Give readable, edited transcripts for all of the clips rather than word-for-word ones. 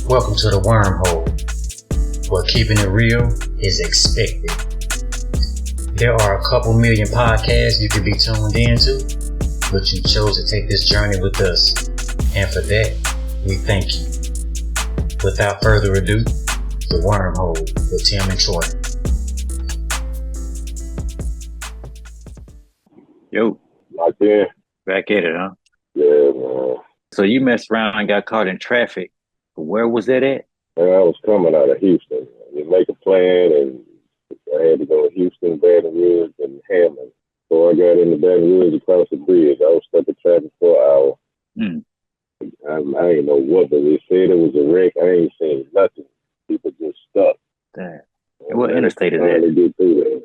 Welcome to the Wormhole, where keeping it real is expected. There are a couple million podcasts you could be tuned into, but you chose to take this journey with us, and for that, we thank you. Without further ado, the Wormhole with Tim and Troy. Yo, Locked in? back at it, huh? Yeah, man. So you messed around and got caught in traffic. Where was that at? Man, I was coming out of Houston. You make a plan, and I had to go to Houston, Baton Rouge, and Hammond. So I got into Baton Rouge across the bridge. I was stuck in traffic for an hour. I ain't know what, but they said it was a wreck. I ain't seen nothing. People just stuck. Damn. What interstate is that? Finally get through that.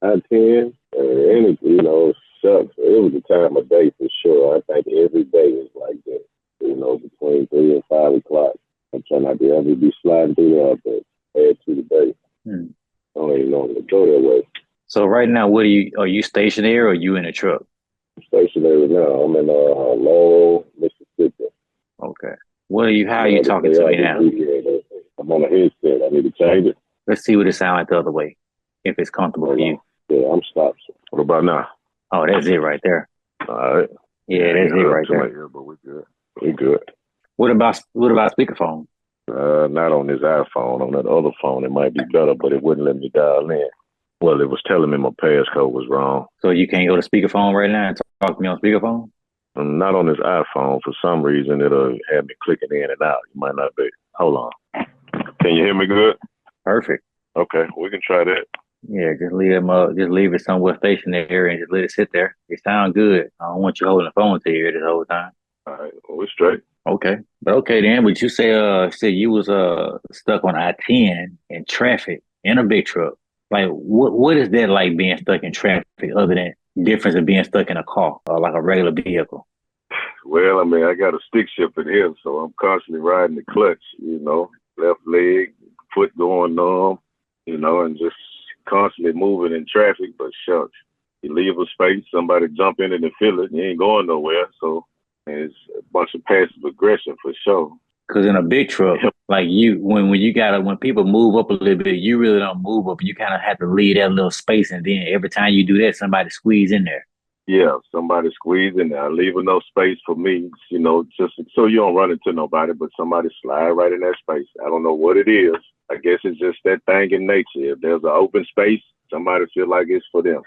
I-10, and it, shucks. It was the time of day for sure. I think every day is like that. Between 3 and 5 o'clock. I'm trying not to ever be sliding through there, but add to the day. I don't even know how to go that way. So right now, are you stationary or are you in a truck? I'm stationary now. I'm in Lowell, Mississippi. Okay. How are you talking to me now? I'm on a headset. I need to change it. Let's see what it sounds like the other way, if it's comfortable for you. Yeah, I'm stopped. What about now? Oh, that's it right there. All right. Yeah, that's it right there. Ear, but we're good. We're good. What about speakerphone? Not on this iPhone. On that other phone, it might be better, but it wouldn't let me dial in. Well, it was telling me my passcode was wrong. So you can't go to speakerphone right now and talk to me on speakerphone? Not on this iPhone. For some reason, it'll have me clicking in and out. You might not be. Hold on. Can you hear me good? Perfect. Okay, we can try that. Yeah, just leave it somewhere stationary and just let it sit there. It sounds good. I don't want you holding the phone to your ear this whole time. All right, well, we're straight. Okay. But okay then, but you say you was stuck on I-10 in traffic in a big truck. Like what is that like being stuck in traffic other than difference of being stuck in a car or like a regular vehicle? Well, I mean, I got a stick shift in here, so I'm constantly riding the clutch, left leg, foot going numb, and just constantly moving in traffic. But shucks, you leave a space, somebody jump in and feel it, you ain't going nowhere. So it's a bunch of passive aggression for sure. Because in a big truck, like when people move up a little bit, you really don't move up. You kind of have to leave that little space, and then every time you do that, somebody squeeze in there. Yeah, somebody squeeze in there. I leave enough space for me, just so you don't run into nobody, but somebody slide right in that space. I don't know what it is. I guess it's just that thing in nature. If there's an open space, somebody feel like it's for them.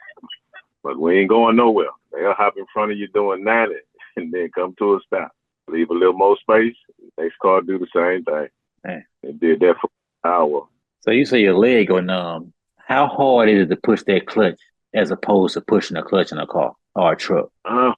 But we ain't going nowhere. They'll hop in front of you doing 90 and then come to a stop. Leave a little more space. Next car do the same thing. Man. They did that for an hour. So you say your leg go numb. How hard is it to push that clutch as opposed to pushing a clutch in a car or a truck? I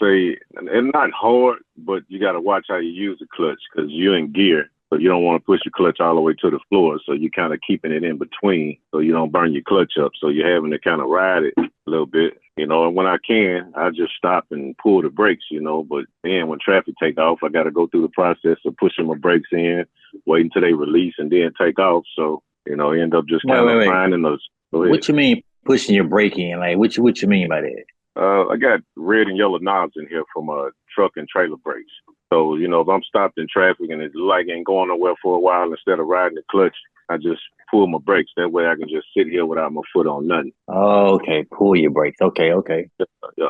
say it's not hard, but you got to watch how you use the clutch because you're in gear. So you don't want to push your clutch all the way to the floor. So you're kind of keeping it in between so you don't burn your clutch up. So you're having to kind of ride it a little bit, and when I can, I just stop and pull the brakes, but then when traffic take off, I got to go through the process of pushing my brakes in, wait until they release and then take off. So, end up just kind of finding those. What you mean pushing your brake in? Like, what you mean by that? I got red and yellow knobs in here from truck and trailer brakes. So, if I'm stopped in traffic and it ain't going nowhere for a while, instead of riding the clutch, I just pull my brakes. That way I can just sit here without my foot on nothing. Oh, okay. Pull your brakes. Okay. Yeah.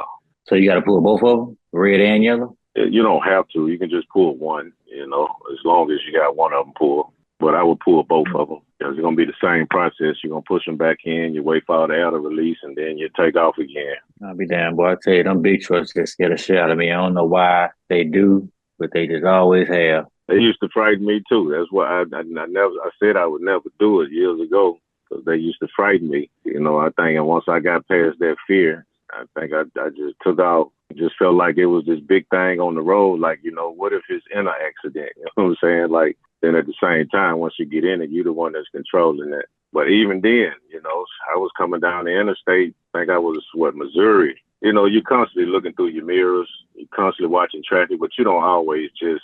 So you got to pull both of them, red and yellow? You don't have to. You can just pull one, as long as you got one of them pulled. But I would pull both of them because it's going to be the same process. You're going to push them back in, you wait for all the air to release, and then you take off again. I'll be damned, boy. I tell you, them big trucks just scared the shit out of me. I don't know why they do, but they just always have. They used to frighten me too. That's why I said I would never do it years ago because they used to frighten me. I think and once I got past that fear, I think I just took out. It just felt like it was this big thing on the road. Like, what if it's in an accident? You know what I'm saying? Like, then at the same time, once you get in it, you're the one that's controlling that. But even then, I was coming down the interstate. I think I was, Missouri. You're constantly looking through your mirrors. You're constantly watching traffic, but you don't always just,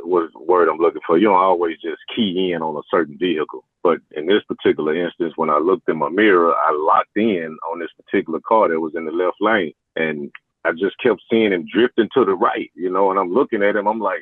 what's the word I'm looking for? You don't always just key in on a certain vehicle. But in this particular instance, when I looked in my mirror, I locked in on this particular car that was in the left lane. And I just kept seeing him drifting to the right, and I'm looking at him. I'm like,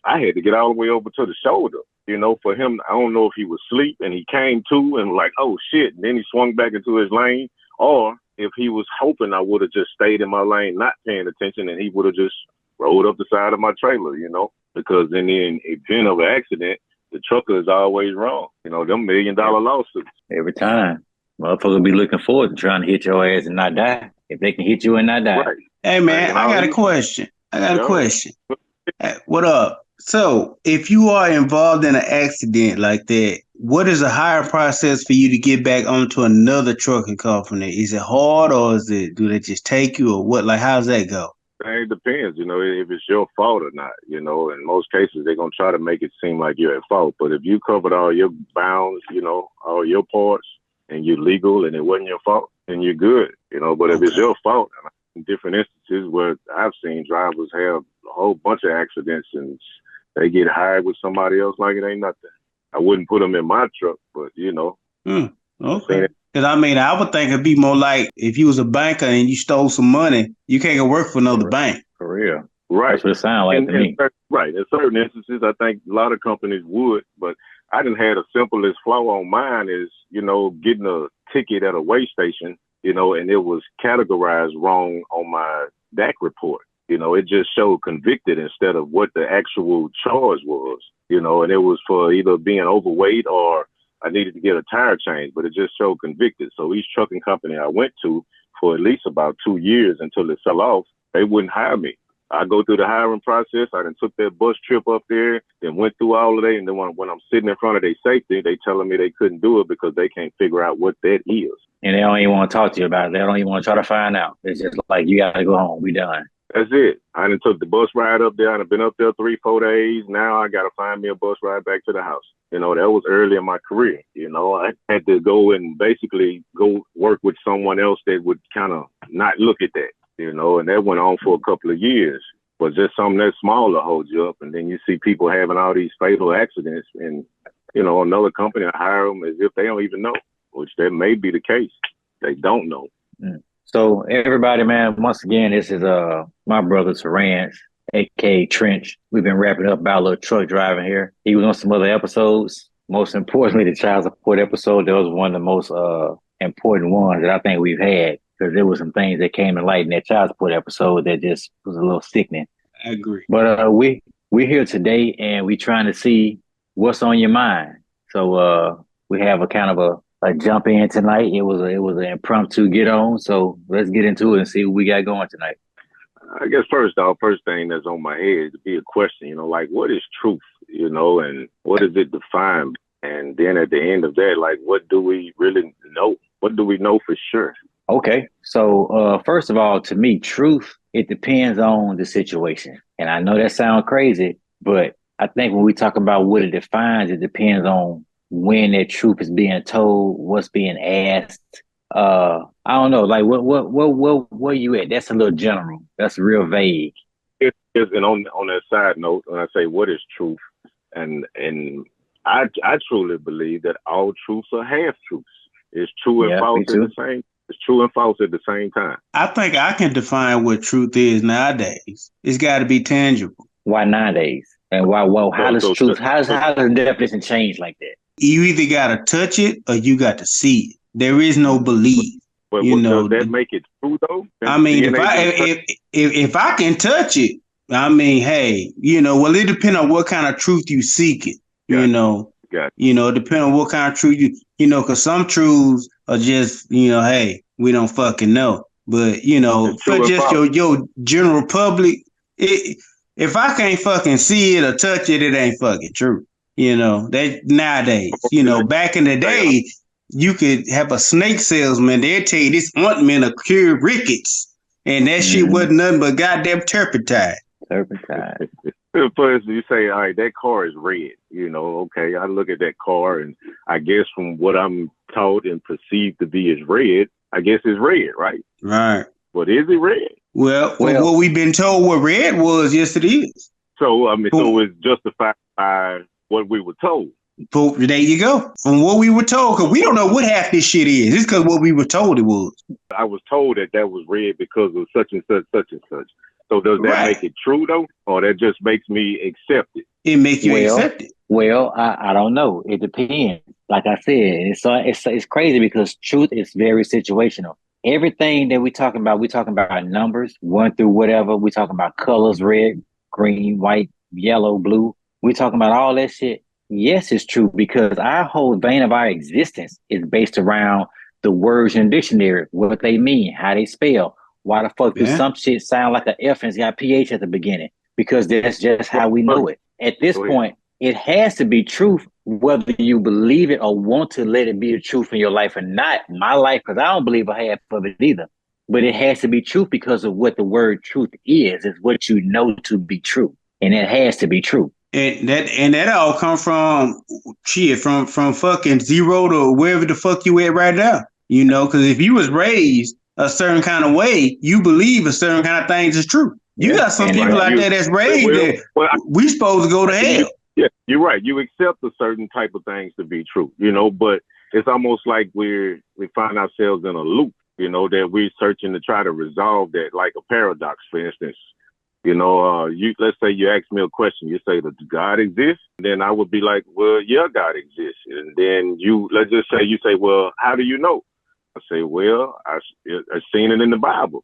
I had to get all the way over to the shoulder. You know, for him, I don't know if he was asleep and he came to and like, oh shit, and then he swung back into his lane, or if he was hoping I would have just stayed in my lane, not paying attention, and he would have just rolled up the side of my trailer, you know, because in the event of an accident, the trucker is always wrong. You know, them $1 million lawsuits. Every time. Motherfucker be looking forward to trying to hit your ass and not die. If they can hit you and not die. Right. Hey, man, I got a question. Hey, what up? So, if you are involved in an accident like that, what is a higher process for you to get back onto another trucking company? Is it hard, or do they just take you, or what? Like, how's that go? It depends, you know, if it's your fault or not. You know, in most cases, they're going to try to make it seem like you're at fault. But if you covered all your bounds, you know, all your parts, and you're legal and it wasn't your fault, then you're good, you know. But if it's your fault, in different instances where I've seen drivers have a whole bunch of accidents and they get hired with somebody else like it ain't nothing. I wouldn't put them in my truck, but, you know. Okay. Because, I mean, I would think it'd be more like if you was a banker and you stole some money, you can't go work for another bank. For real. Right. That's what it sounds like to me. Right. In certain instances, I think a lot of companies would, but I didn't have the simplest flaw on mine is, you know, getting a ticket at a weigh station, you know, and it was categorized wrong on my DAC report. You know, it just showed convicted instead of what the actual charge was, you know, and it was for either being overweight or I needed to get a tire change, but it just showed convicted. So each trucking company I went to for at least about 2 years until it fell off, they wouldn't hire me. I go through the hiring process. I then took that bus trip up there, then went through all of that. And then when I'm sitting in front of their safety, they telling me they couldn't do it because they can't figure out what that is. And they don't even want to talk to you about it. They don't even want to try to find out. It's just like, you got to go home. We done. That's it. I done took the bus ride up there. I've been up there 3-4 days. Now I got to find me a bus ride back to the house. You know, that was early in my career. You know, I had to go and basically go work with someone else that would kind of not look at that, you know, and that went on for a couple of years. But just something that small to hold you up. And then you see people having all these fatal accidents and, you know, another company hire them as if they don't even know, which that may be the case. They don't know. So everybody, man, once again, this is my brother Terrence, aka Trench. We've been wrapping up about a little truck driving here. He was on some other episodes. Most importantly, the child support episode, that was one of the most important ones that I think we've had, because there were some things that came to light in that child support episode that just was a little sickening. I agree. But we're here today and we trying to see what's on your mind. So we have a kind of a jump in tonight. It was an impromptu get on. So let's get into it and see what we got going tonight. I guess first thing that's on my head to be a question, you know, like what is truth, you know, and what does it define? And then at the end of that, like, what do we really know? What do we know for sure? Okay. So first of all, to me, truth, it depends on the situation. And I know that sounds crazy, but I think when we talk about what it defines, it depends on when that truth is being told, what's being asked. I don't know, like where you at? That's a little general. That's real vague. And on that side note, when I say what is truth, and I truly believe that all truths are half truths. It's true and false at the same. It's true and false at the same time. I think I can define what truth is nowadays. It's got to be tangible. Why nowadays? And why? Well, how does truth? How does the definition change like that? You either got to touch it or you got to see it. There is no belief. But does that make it true though? I mean, if I can touch it, I mean, hey, you know, well, it depends on what kind of truth you seek it. You know, depending on what kind of truth you know, because some truths are just, you know, hey, we don't fucking know. But you know, for just your general public, if I can't fucking see it or touch it, it ain't fucking true. You know, that nowadays, you know, back in the day, you could have a snake salesman. They'd tell you this ointment will cure rickets. And that shit wasn't nothing but goddamn turpentine. Turpentine. First, you say, all right, that car is red. You know, okay, I look at that car and I guess from what I'm taught and perceived to be as red, I guess it's red, right? Right. But is it red? Well, what we've been told what red was, yes, it is. So, I mean, so it's justified by what we were told. There you go. From what we were told, because we don't know what half this shit is. It's because what we were told it was. I was told that was red because of such and such, such and such. So does that make it true though, or that just makes me accept it? It makes you accept it. Well, I don't know. It depends. Like I said, it's crazy because truth is very situational. Everything that we talking about numbers, one through whatever. We talking about colors, red, green, white, yellow, blue. We talking about all that shit. Yes, it's true because our whole vein of our existence is based around the words in the dictionary, what they mean, how they spell. Why the fuck do Yeah. some shit sound like an F and it's got PH at the beginning? Because that's just how we know it. At this point, it has to be truth, whether you believe it or want to let it be the truth in your life or not. My life, because I don't believe a half of it either. But it has to be truth because of what the word truth is what you know to be true. And it has to be true. And that all come from shit from fucking zero to wherever the fuck you at right now. You know, because if you was raised a certain kind of way, you believe a certain kind of things is true. You got some people out there that's raised that we supposed to go to hell. Yeah, you're right. You accept a certain type of things to be true, you know, but it's almost like we find ourselves in a loop, you know, that we're searching to try to resolve that, like a paradox, for instance. You know, let's say you ask me a question, you say, does God exist? Then I would be like, well, yeah, God exists. And then let's just say you say, well, how do you know? I say, well, I've seen it in the Bible.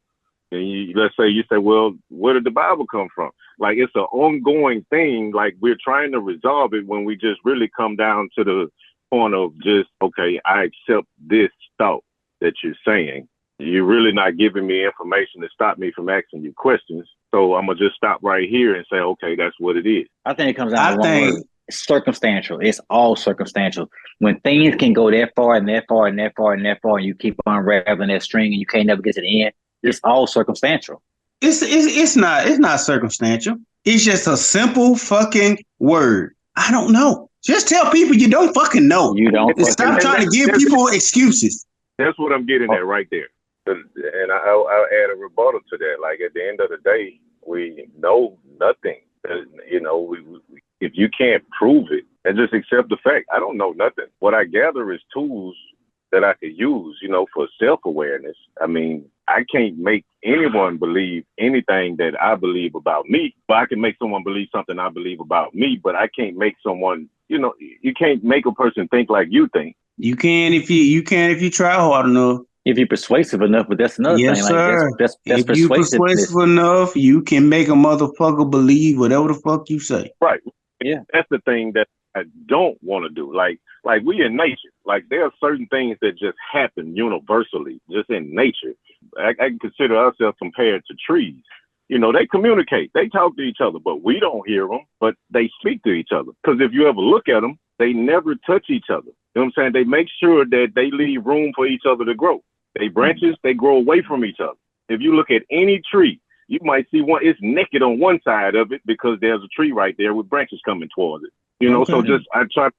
And let's say you say, well, where did the Bible come from? Like, it's an ongoing thing. Like, we're trying to resolve it when we just really come down to the point of just, okay, I accept this thought that you're saying. You're really not giving me information to stop me from asking you questions. So I'm going to just stop right here and say, okay, that's what it is. I think it comes down to one word. Circumstantial. It's all circumstantial. When things can go that far and that far and that far and that far, and you keep unraveling that string and you can't never get to the end, it's all circumstantial. It's not circumstantial. It's just a simple fucking word. I don't know. Just tell people you don't fucking know. You don't. Stop trying to give people excuses. That's what I'm getting at right there. And I'll add a rebuttal to that. Like, at the end of the day, we know nothing. You know, if you can't prove it, and just accept the fact, I don't know nothing. What I gather is tools that I could use, you know, for self-awareness. I mean, I can't make anyone believe anything that I believe about me, but I can make someone believe something I believe about me, but I can't make someone, you know, you can't make a person think like you think. You can if you try hard enough. If you're persuasive enough, but that's another thing. Sir. Like that's if you persuasive enough, you can make a motherfucker believe whatever the fuck you say. Right. Yeah. That's the thing that I don't want to do. Like we in nature, like there are certain things that just happen universally, just in nature. I can consider ourselves compared to trees. You know, they communicate, they talk to each other, but we don't hear them, but they speak to each other. Because if you ever look at them, they never touch each other. You know what I'm saying? They make sure that they leave room for each other to grow. They branches, they grow away from each other. If you look at any tree, you might see one, it's naked on one side of it because there's a tree right there with branches coming towards it. You know, so just I try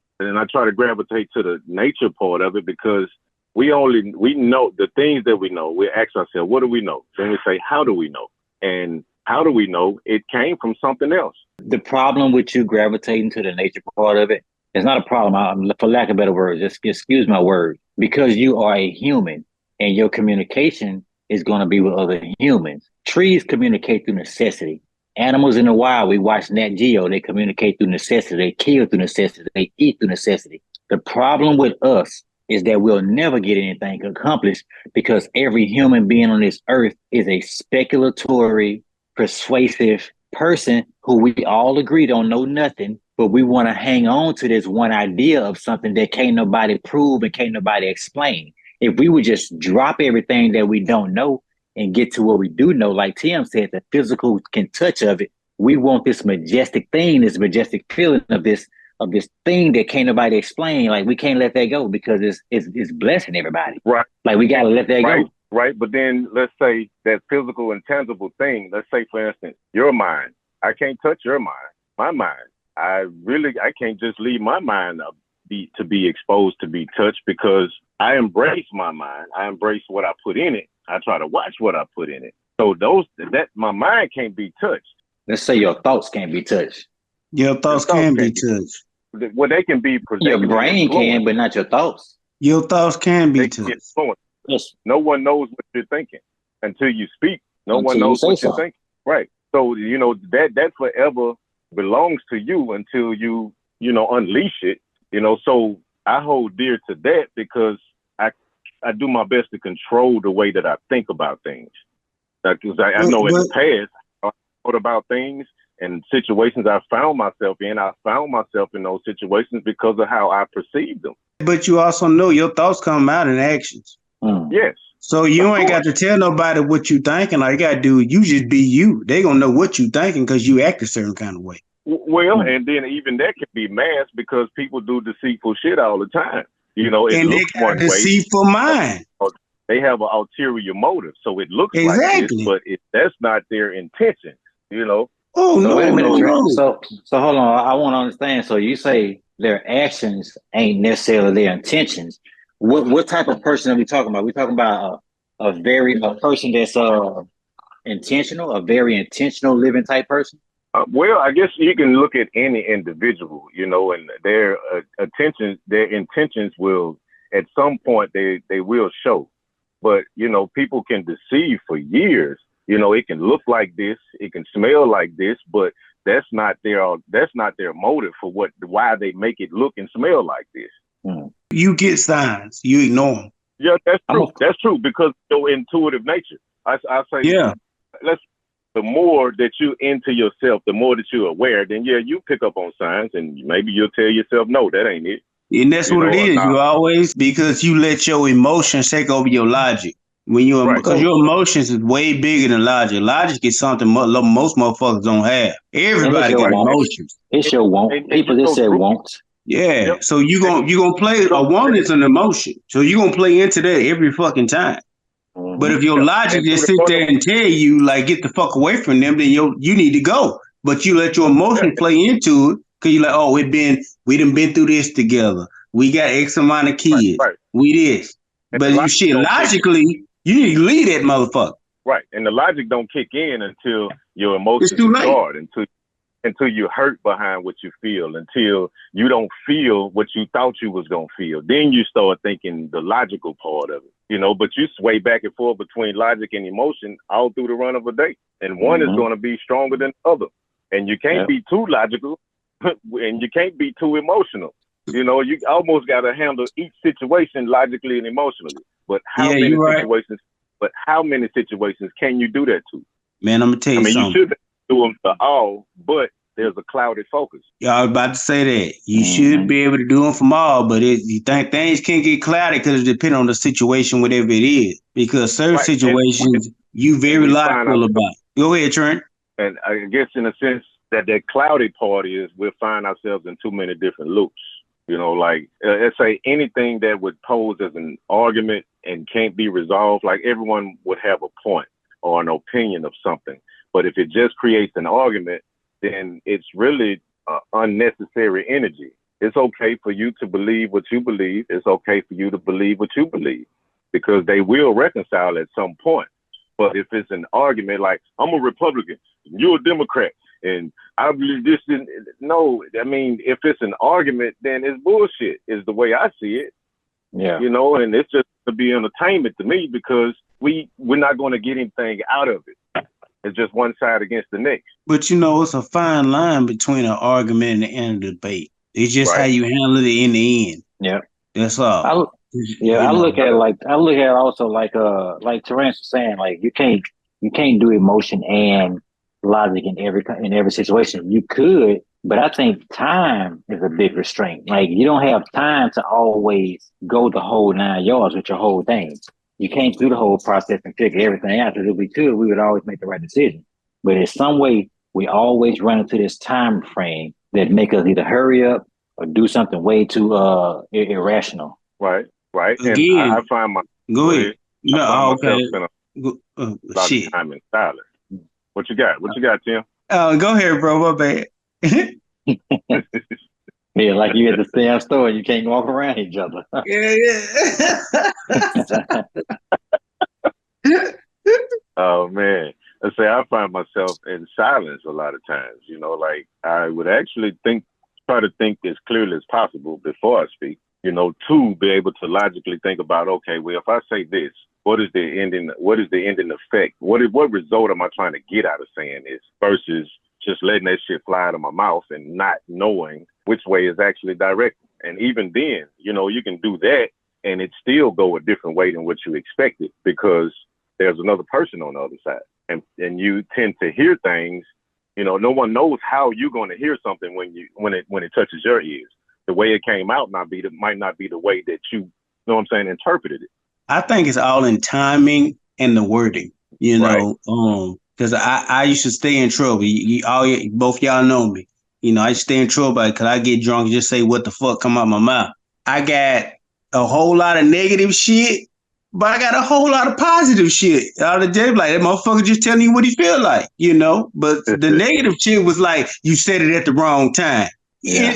to gravitate to the nature part of it because we know the things that we know. We ask ourselves, what do we know? Then we say, how do we know? And how do we know? It came from something else. The problem with you gravitating to the nature part of it is not a problem. For lack of better words, just excuse my word, because you are a human and your communication is going to be with other humans. Trees communicate through necessity. Animals in the wild, we watch Nat Geo, they communicate through necessity. They kill through necessity. They eat through necessity. The problem with us is that we'll never get anything accomplished because every human being on this earth is a speculatory, persuasive person who we all agree don't know nothing, but we want to hang on to this one idea of something that can't nobody prove and can't nobody explain. If we would just drop everything that we don't know and get to what we do know, like Tim said, the physical can touch of it, we want this majestic thing, this majestic feeling of this thing that can't nobody explain. Like, we can't let that go because it's blessing everybody. Right. Like, we got to let that go. Right. But then let's say that physical and tangible thing, let's say, for instance, your mind. I can't touch your mind, my mind. I can't just leave my mind to be exposed to be touched because I embrace my mind. I embrace what I put in it. I try to watch what I put in it. So my mind can't be touched. Let's say your thoughts can't be touched. Your thoughts can be touched. Well, they can be projected. Your brain can, but not your thoughts. Your thoughts can be touched. Yes. No one knows what you're thinking until you speak. No one knows what you're thinking. Right. So, you know, that forever belongs to you until you unleash it. So I hold dear to that because I do my best to control the way that I think about things. Because I know in the past I thought about things and situations I found myself in. I found myself in those situations because of how I perceived them. But you also know your thoughts come out in actions. Yes. So you ain't got to tell nobody what you thinking. All you got to do, you just be you. They gonna know what you thinking because you act a certain kind of way. Well, and then even that can be masked because people do deceitful shit all the time. It and looks they got one deceitful way. mind. They have an ulterior motive, so it looks exactly. like this, but that's not their intention. Oh no, wait a minute, no. So hold on. I want to understand. So you say their actions ain't necessarily their intentions. What type of person are we talking about? We talking about a person that's intentional, a very intentional living type person. Well, I guess you can look at any individual, and their intentions will, at some point, they will show. But, people can deceive for years. It can look like this, it can smell like this, but that's not their motive for why they make it look and smell like this. You get signs, you ignore them. Yeah, that's true. That's true because your intuitive nature. I say, yeah. The more that you into yourself, the more that you're aware, then you pick up on signs and maybe you'll tell yourself, no, that ain't it. And that's what it is. You always, because you let your emotions take over your logic. Because your emotions is way bigger than logic. Logic is something most motherfuckers don't have. Everybody got emotions. It's your want. People just say want. Yeah. Yep. So you gonna play a want is an emotion. So you gonna play into that every fucking time. But if your logic just sit there and tell you like get the fuck away from them, then you need to go. But you let your emotion play into it because you're like, oh, we done been through this together. We got X amount of kids. Right. We this. And but logically, you need to leave that motherfucker. Right. And the logic don't kick in until your emotions start, until you're hurt behind what you feel, until you don't feel what you thought you was going to feel. Then you start thinking the logical part of it, but you sway back and forth between logic and emotion all through the run of a day. And one is going to be stronger than the other. And you can't be too logical and you can't be too emotional. You almost got to handle each situation logically and emotionally. But how many situations can you do that to? Man, I'm going to tell you something. You should do them to all, but there's a clouded focus. Yeah, I was about to say that. You should be able to do them from all, but you think things can get clouded because it depends on the situation, whatever it is. Because certain situations, you very logical about. Go ahead, Trent. And I guess in a sense that cloudy part is we'll find ourselves in too many different loops. Let's say anything that would pose as an argument and can't be resolved, like everyone would have a point or an opinion of something. But if it just creates an argument, then it's really unnecessary energy. It's okay for you to believe what you believe. It's okay for you to believe what you believe because they will reconcile at some point. But if it's an argument like, I'm a Republican, you're a Democrat, and I believe this, no, I mean, if it's an argument, then it's bullshit, is the way I see it. Yeah. And it's just to be entertainment to me because we're not going to get anything out of it. It's just one side against the next. But it's a fine line between an argument and a debate. It's just how you handle it in the end. Yeah. That's all. I look at it also like Terrence was saying, like you can't do emotion and logic in every situation. You could, but I think time is a big restraint. Like you don't have time to always go the whole 9 yards with your whole thing. You can't do the whole process and figure everything out. Because if we could, we would always make the right decision. But in some way, we always run into this time frame that make us either hurry up or do something way too irrational. Right. Again, and I find my go ahead. No, okay. A lot of time in silence. What you got? What you got, Tim? Go ahead, bro. My bad. Yeah, like you at the same store, you can't walk around each other. Oh man, I find myself in silence a lot of times. Like I would actually try to think as clearly as possible before I speak. To be able to logically think about, okay, well, if I say this, what is the ending effect? What result am I trying to get out of saying this versus just letting that shit fly out of my mouth and not knowing which way is actually directed. And even then, you can do that and it still go a different way than what you expected because there's another person on the other side. And you tend to hear things, no one knows how you're going to hear something when it touches your ears. The way it came out might not be the way that interpreted it. I think it's all in timing and the wording, because I used to stay in trouble. Both y'all know me. I stay in trouble because I get drunk and just say what the fuck come out my mouth. I got a whole lot of negative shit, but I got a whole lot of positive shit. All the day, like that motherfucker just telling you what he feel like, But the negative shit was like you said it at the wrong time. Yeah.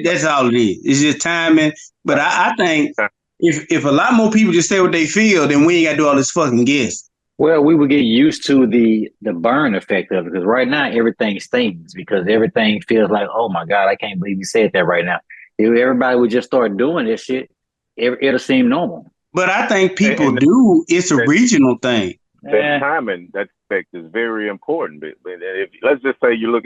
That's all it is. It's just timing. But I think if a lot more people just say what they feel, then we ain't got to do all this fucking guess. Well, we would get used to the burn effect of it because right now everything stings because everything feels like, oh my God, I can't believe you said that right now. If everybody would just start doing this shit, it'll seem normal. But I think people it's a regional thing. That timing, that effect is very important. But if let's just say you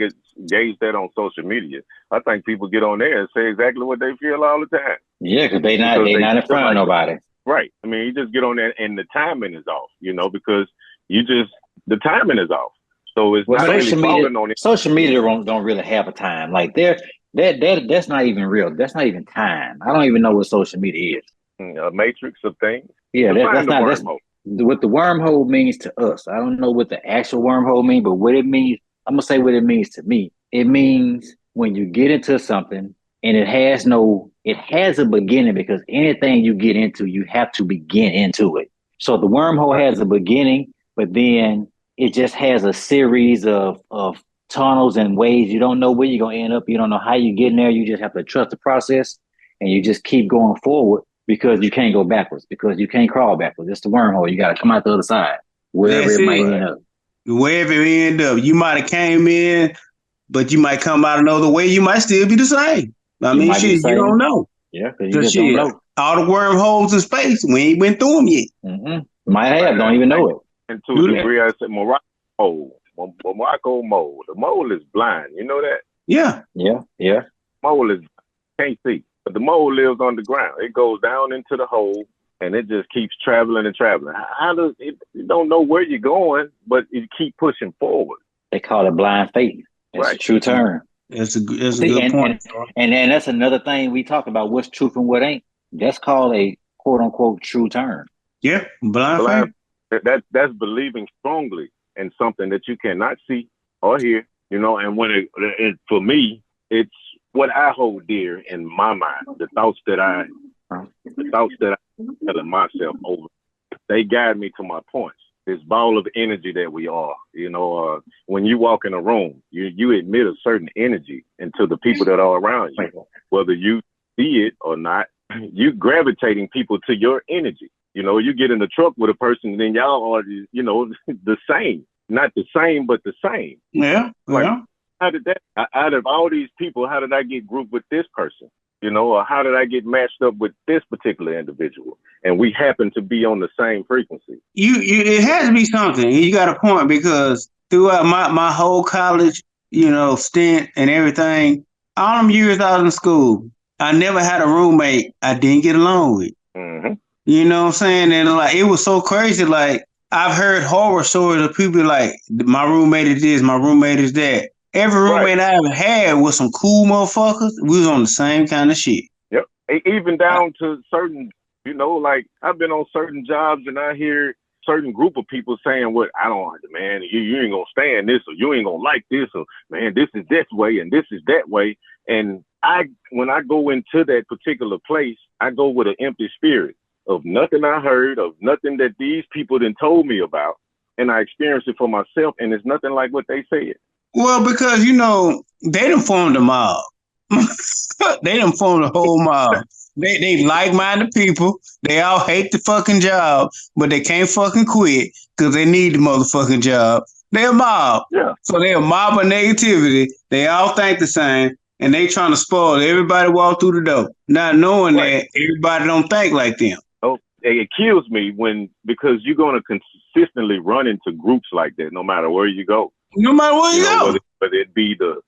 gauge that on social media, I think people get on there and say exactly what they feel all the time. Yeah, because they not in front of nobody. Right. I mean, you just get on there and the timing is off, because the timing is off. So it's not social really media. On it. Social media don't really have a time. Like that's not even real. That's not even time. I don't even know what social media is. A matrix of things. Yeah, that's not what the wormhole means to us. I don't know what the actual wormhole means, but what it means, I'm gonna say what it means to me. It means when you get into something and it has a beginning because anything you get into, you have to begin into it. So the wormhole has a beginning, but then it just has a series of tunnels and ways. You don't know where you're gonna end up. You don't know how you get in there. You just have to trust the process and you just keep going forward. Because you can't go backwards, because you can't crawl backwards. It's the wormhole. You got to come out the other side, wherever it might end up. Wherever it end up, you might have came in, but you might come out another way. You might still be the same. I mean, shit, you don't know. Yeah, because you just don't know. All the wormholes in space, we ain't went through them yet. Mm-hmm. Might have, don't even know it. And to a degree, I said Morocco mole. The mole is blind. You know that? Yeah. Mole can't see. But the mole lives underground. It goes down into the hole and it just keeps traveling and traveling. How does it? You don't know where you're going, but you keep pushing forward. They call it blind faith. It's a true term. It's a good point. And that's another thing we talk about. What's truth and what ain't. That's called a quote unquote true term. Yeah, blind faith. That's believing strongly in something that you cannot see or hear. And when for me, it's what I hold dear in my mind, the thoughts that I'm telling myself over, they guide me to my points. This ball of energy that we are, when you walk in a room, you emit a certain energy into the people that are around you, whether you see it or not. You gravitating people to your energy. You get in the truck with a person, and then y'all are, the same, not the same, but the same. Yeah. How did that, out of all these people, how did I get grouped with this person? Or how did I get matched up with this particular individual? And we happen to be on the same frequency. It has to be something. You got a point because throughout my whole college, stint and everything, all them years I was in school, I never had a roommate I didn't get along with. Mm-hmm. You know what I'm saying? And it was so crazy. Like I've heard horror stories of people like my roommate is this, my roommate is that. Every roommate I ever had was some cool motherfuckers. We was on the same kind of shit. Yep. Even down to certain, like I've been on certain jobs and I hear certain group of people saying, "What I don't like, man, you ain't gonna stand this, or you ain't gonna like this, or man, this is this way and this is that way." And when I go into that particular place, I go with an empty spirit of nothing I heard, of nothing that these people done told me about, and I experience it for myself, and it's nothing like what they said. Well, because, they done formed a mob. They done formed a whole mob. They like-minded people. They all hate the fucking job, but they can't fucking quit because they need the motherfucking job. They're a mob. Yeah. So they're a mob of negativity. They all think the same, and they trying to spoil everybody walk through the door, not knowing that everybody don't think like them. Oh, it kills me because you're going to consistently run into groups like that no matter where you go. No matter where you go. Whether it be the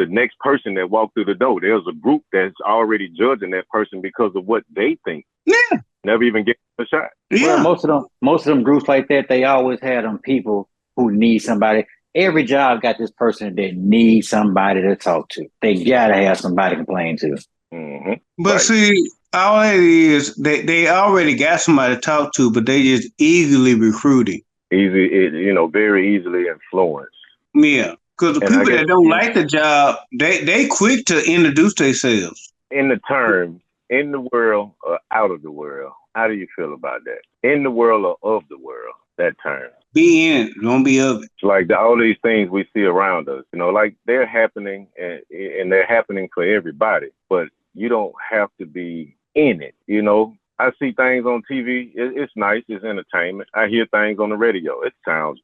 next person that walked through the door. There's a group that's already judging that person because of what they think. Yeah. Never even get a shot. Yeah. Well, most of them groups like that, they always had them people who need somebody. Every job got this person that needs somebody to talk to. They gotta have somebody to complain to. Mm-hmm. But see, all it is, they already got somebody to talk to, but they just easily recruiting. Very easily influenced. Yeah, because the people that don't like the job, they quick to introduce themselves. In the term, in the world or out of the world, how do you feel about that? In the world or of the world, that term. Be in it, don't be of it. It's like all these things we see around us, like they're happening and they're happening for everybody, but you don't have to be in it, I see things on TV. It's nice. It's entertainment. I hear things on the radio. It sounds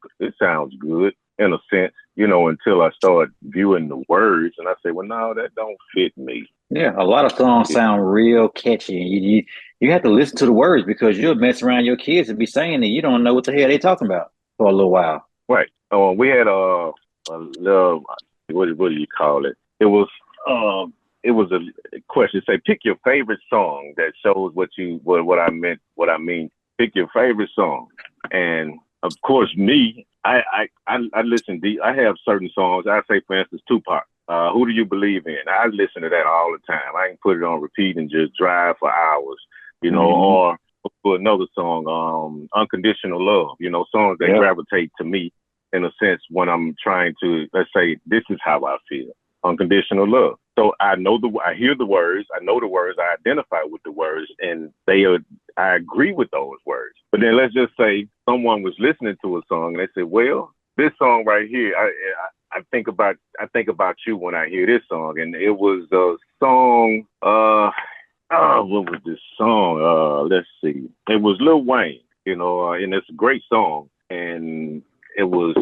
good in a sense, until I start viewing the words and I say, well, no, that don't fit me. Yeah, a lot of songs sound real catchy. You have to listen to the words because you'll mess around your kids and be saying that you don't know what the hell they talking about for a little while. Right. We had a little, what do you call it? It was a question. Say, pick your favorite song that shows what I mean. Pick your favorite song. And of course, me, I listen deep. I have certain songs. I say, for instance, Tupac. Who do you believe in? I listen to that all the time. I can put it on repeat and just drive for hours, or put another song, Unconditional Love, songs that gravitate to me in a sense when I'm trying to, let's say, this is how I feel. Unconditional love. So I hear the words, I know the words, I identify with the words, and I agree with those words. But then let's just say someone was listening to a song and they said, well, this song right here, I think about you when I hear this song. And it was a song, what was this song? Let's see. It was Lil Wayne, and it's a great song. And it was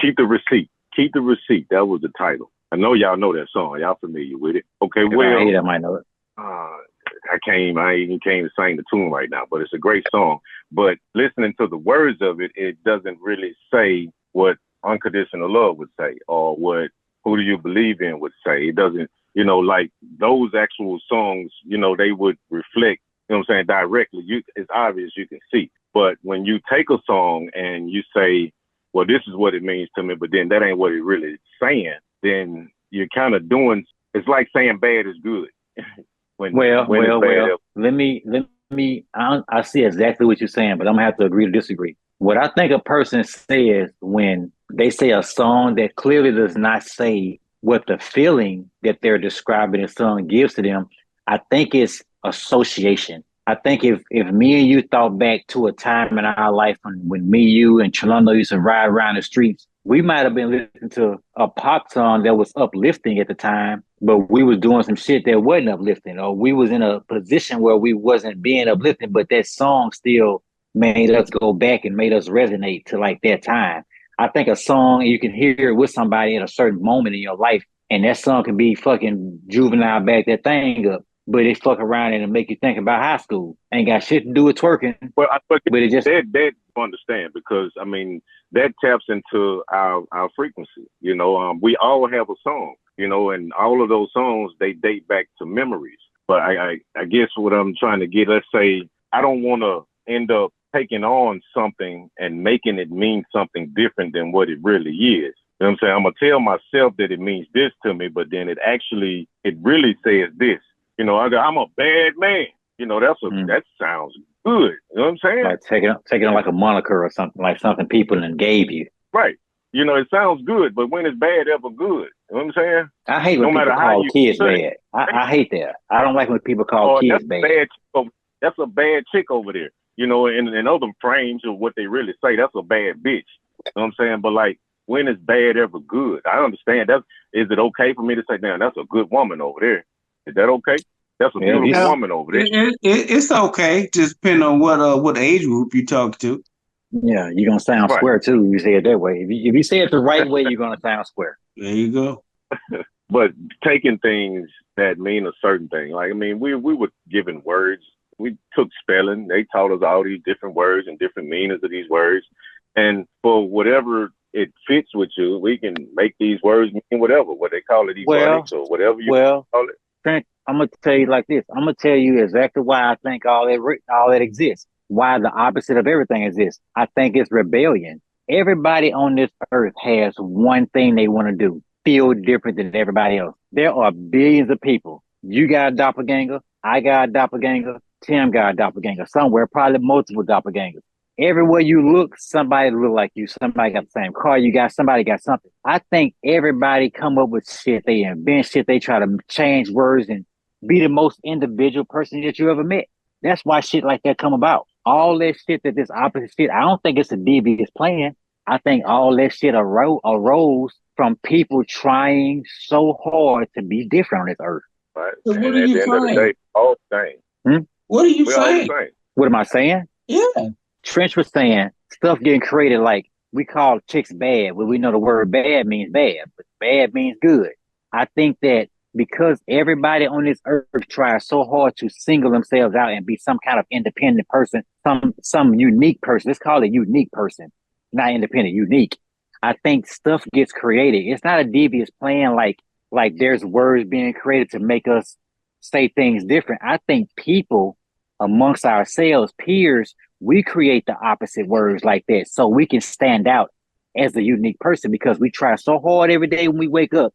Keep the Receipt. Keep the Receipt. That was the title. I know y'all know that song. Y'all familiar with it. Okay, well. I might know it. I even can't sing the tune right now, but it's a great song. But listening to the words of it, it doesn't really say what Unconditional Love would say or what Who Do You Believe In would say. It doesn't, like those actual songs, they would reflect, directly. It's obvious, you can see. But when you take a song and you say, well, this is what it means to me, but then that ain't what it really is saying, then you're kind of doing, it's like saying bad is good. Let me, I see exactly what you're saying, but I'm gonna have to agree to disagree. What I think a person says when they say a song that clearly does not say what the feeling that they're describing the song gives to them, I think it's association. I think if me and you thought back to a time in our life when me, you, and Chilando used to ride around the streets, we might have been listening to a pop song that was uplifting at the time, but we was doing some shit that wasn't uplifting, or we was in a position where we wasn't being uplifting, but that song still made us go back and made us resonate to like that time. I think a song, you can hear it with somebody at a certain moment in your life, and that song can be fucking juvenile, back that thing up, but it fuck around and make you think about high school. Ain't got shit to do with twerking. Well, but it just that understand, because that taps into our frequency. We all have a song, and all of those songs, they date back to memories. But I guess what I'm trying to get, let's say, I don't want to end up taking on something and making it mean something different than what it really is. You know what I'm saying? I'm going to tell myself that it means this to me, but then it really says this. I'm a bad man. That sounds good. You know what I'm saying? Like taking it like a moniker or something, like something people then gave you. Right. It sounds good, but when is bad ever good? You know what I'm saying? I hate when people call kids bad. I hate that. I don't like when people call kids bad. That's a bad chick over there. In other frames of what they really say, that's a bad bitch. You know what I'm saying? But like, when is bad ever good? I understand that. Is it okay for me to say, damn, that's a good woman over there? Is that okay? That's a beautiful woman over there. It's okay, just depending on what age group you talk to. Yeah, you're gonna sound square too. If you say it that way. If you say it the right way, you're gonna sound square. There you go. But taking things that mean a certain thing, like we were given words. We took spelling. They taught us all these different words and different meanings of these words. And for whatever it fits with you, we can make these words mean whatever, what they call it, ebonics or whatever you call it. Trent, I'm gonna tell you like this. I'm gonna tell you exactly why I think all that exists. Why the opposite of everything exists. I think it's rebellion. Everybody on this earth has one thing they want to do, feel different than everybody else. There are billions of people. You got a doppelganger. I got a doppelganger. Tim got a doppelganger. Somewhere, probably multiple doppelgangers. Everywhere you look, somebody look like you. Somebody got the same car you got. Somebody got something. I think everybody come up with shit. They invent shit. They try to change words and be the most individual person that you ever met. That's why shit like that come about. All that shit that this opposite shit, I don't think it's a devious plan. I think all that shit arose from people trying so hard to be different on this earth. Right. So what are you saying? All the same. What are you saying? What am I saying? Yeah. Trench was saying stuff getting created like we call chicks bad. Well, we know the word bad means bad, but bad means good. I think that because everybody on this earth tries so hard to single themselves out and be some kind of independent person, some unique person. Let's call it unique person, not independent, unique. I think stuff gets created. It's not a devious plan like there's words being created to make us say things different. I think people amongst ourselves, peers, we create the opposite words like that so we can stand out as a unique person because we try so hard every day when we wake up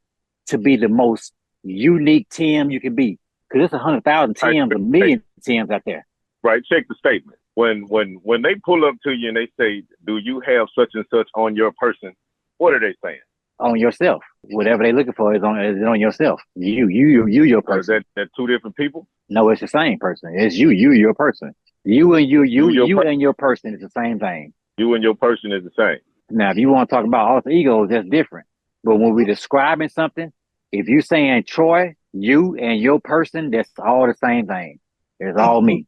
to be the most unique Tim you can be. Because there's 100,000 Tims, a million Tims out there. Right. Check the statement. When they pull up to you and they say, "Do you have such and such on your person?" What are they saying? On yourself. Whatever they're looking for is on yourself. You, your person. Is that two different people? No, it's the same person. It's your person. You and your person is the same thing. You and your person is the same. Now, if you want to talk about alter egos, that's different. But when we're describing something, if you're saying Troy, you and your person, that's all the same thing. It's all me.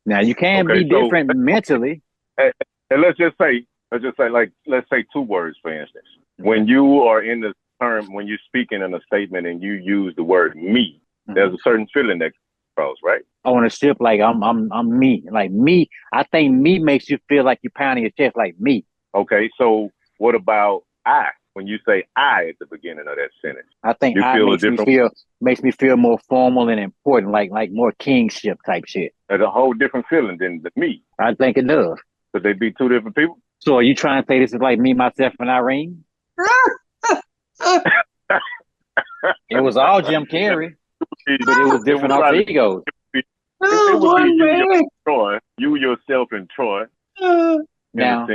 Now, you can be different mentally. And let's say two words, for instance. When you are in the term, when you're speaking in a statement and you use the word me, there's a certain feeling that cross, right? On a ship, like I'm me. Like me, I think me makes you feel like you're pounding your chest like me. Okay, so what about I? When you say I at the beginning of that sentence, I think I makes me feel more formal and important, like more kingship type shit. There's a whole different feeling than the me. I think it does. Could they be two different people? So are you trying to say this is like me, myself, and Irene? It was all Jim Carrey, but it was different alter egos. It would be you yourself, and Troy. Now,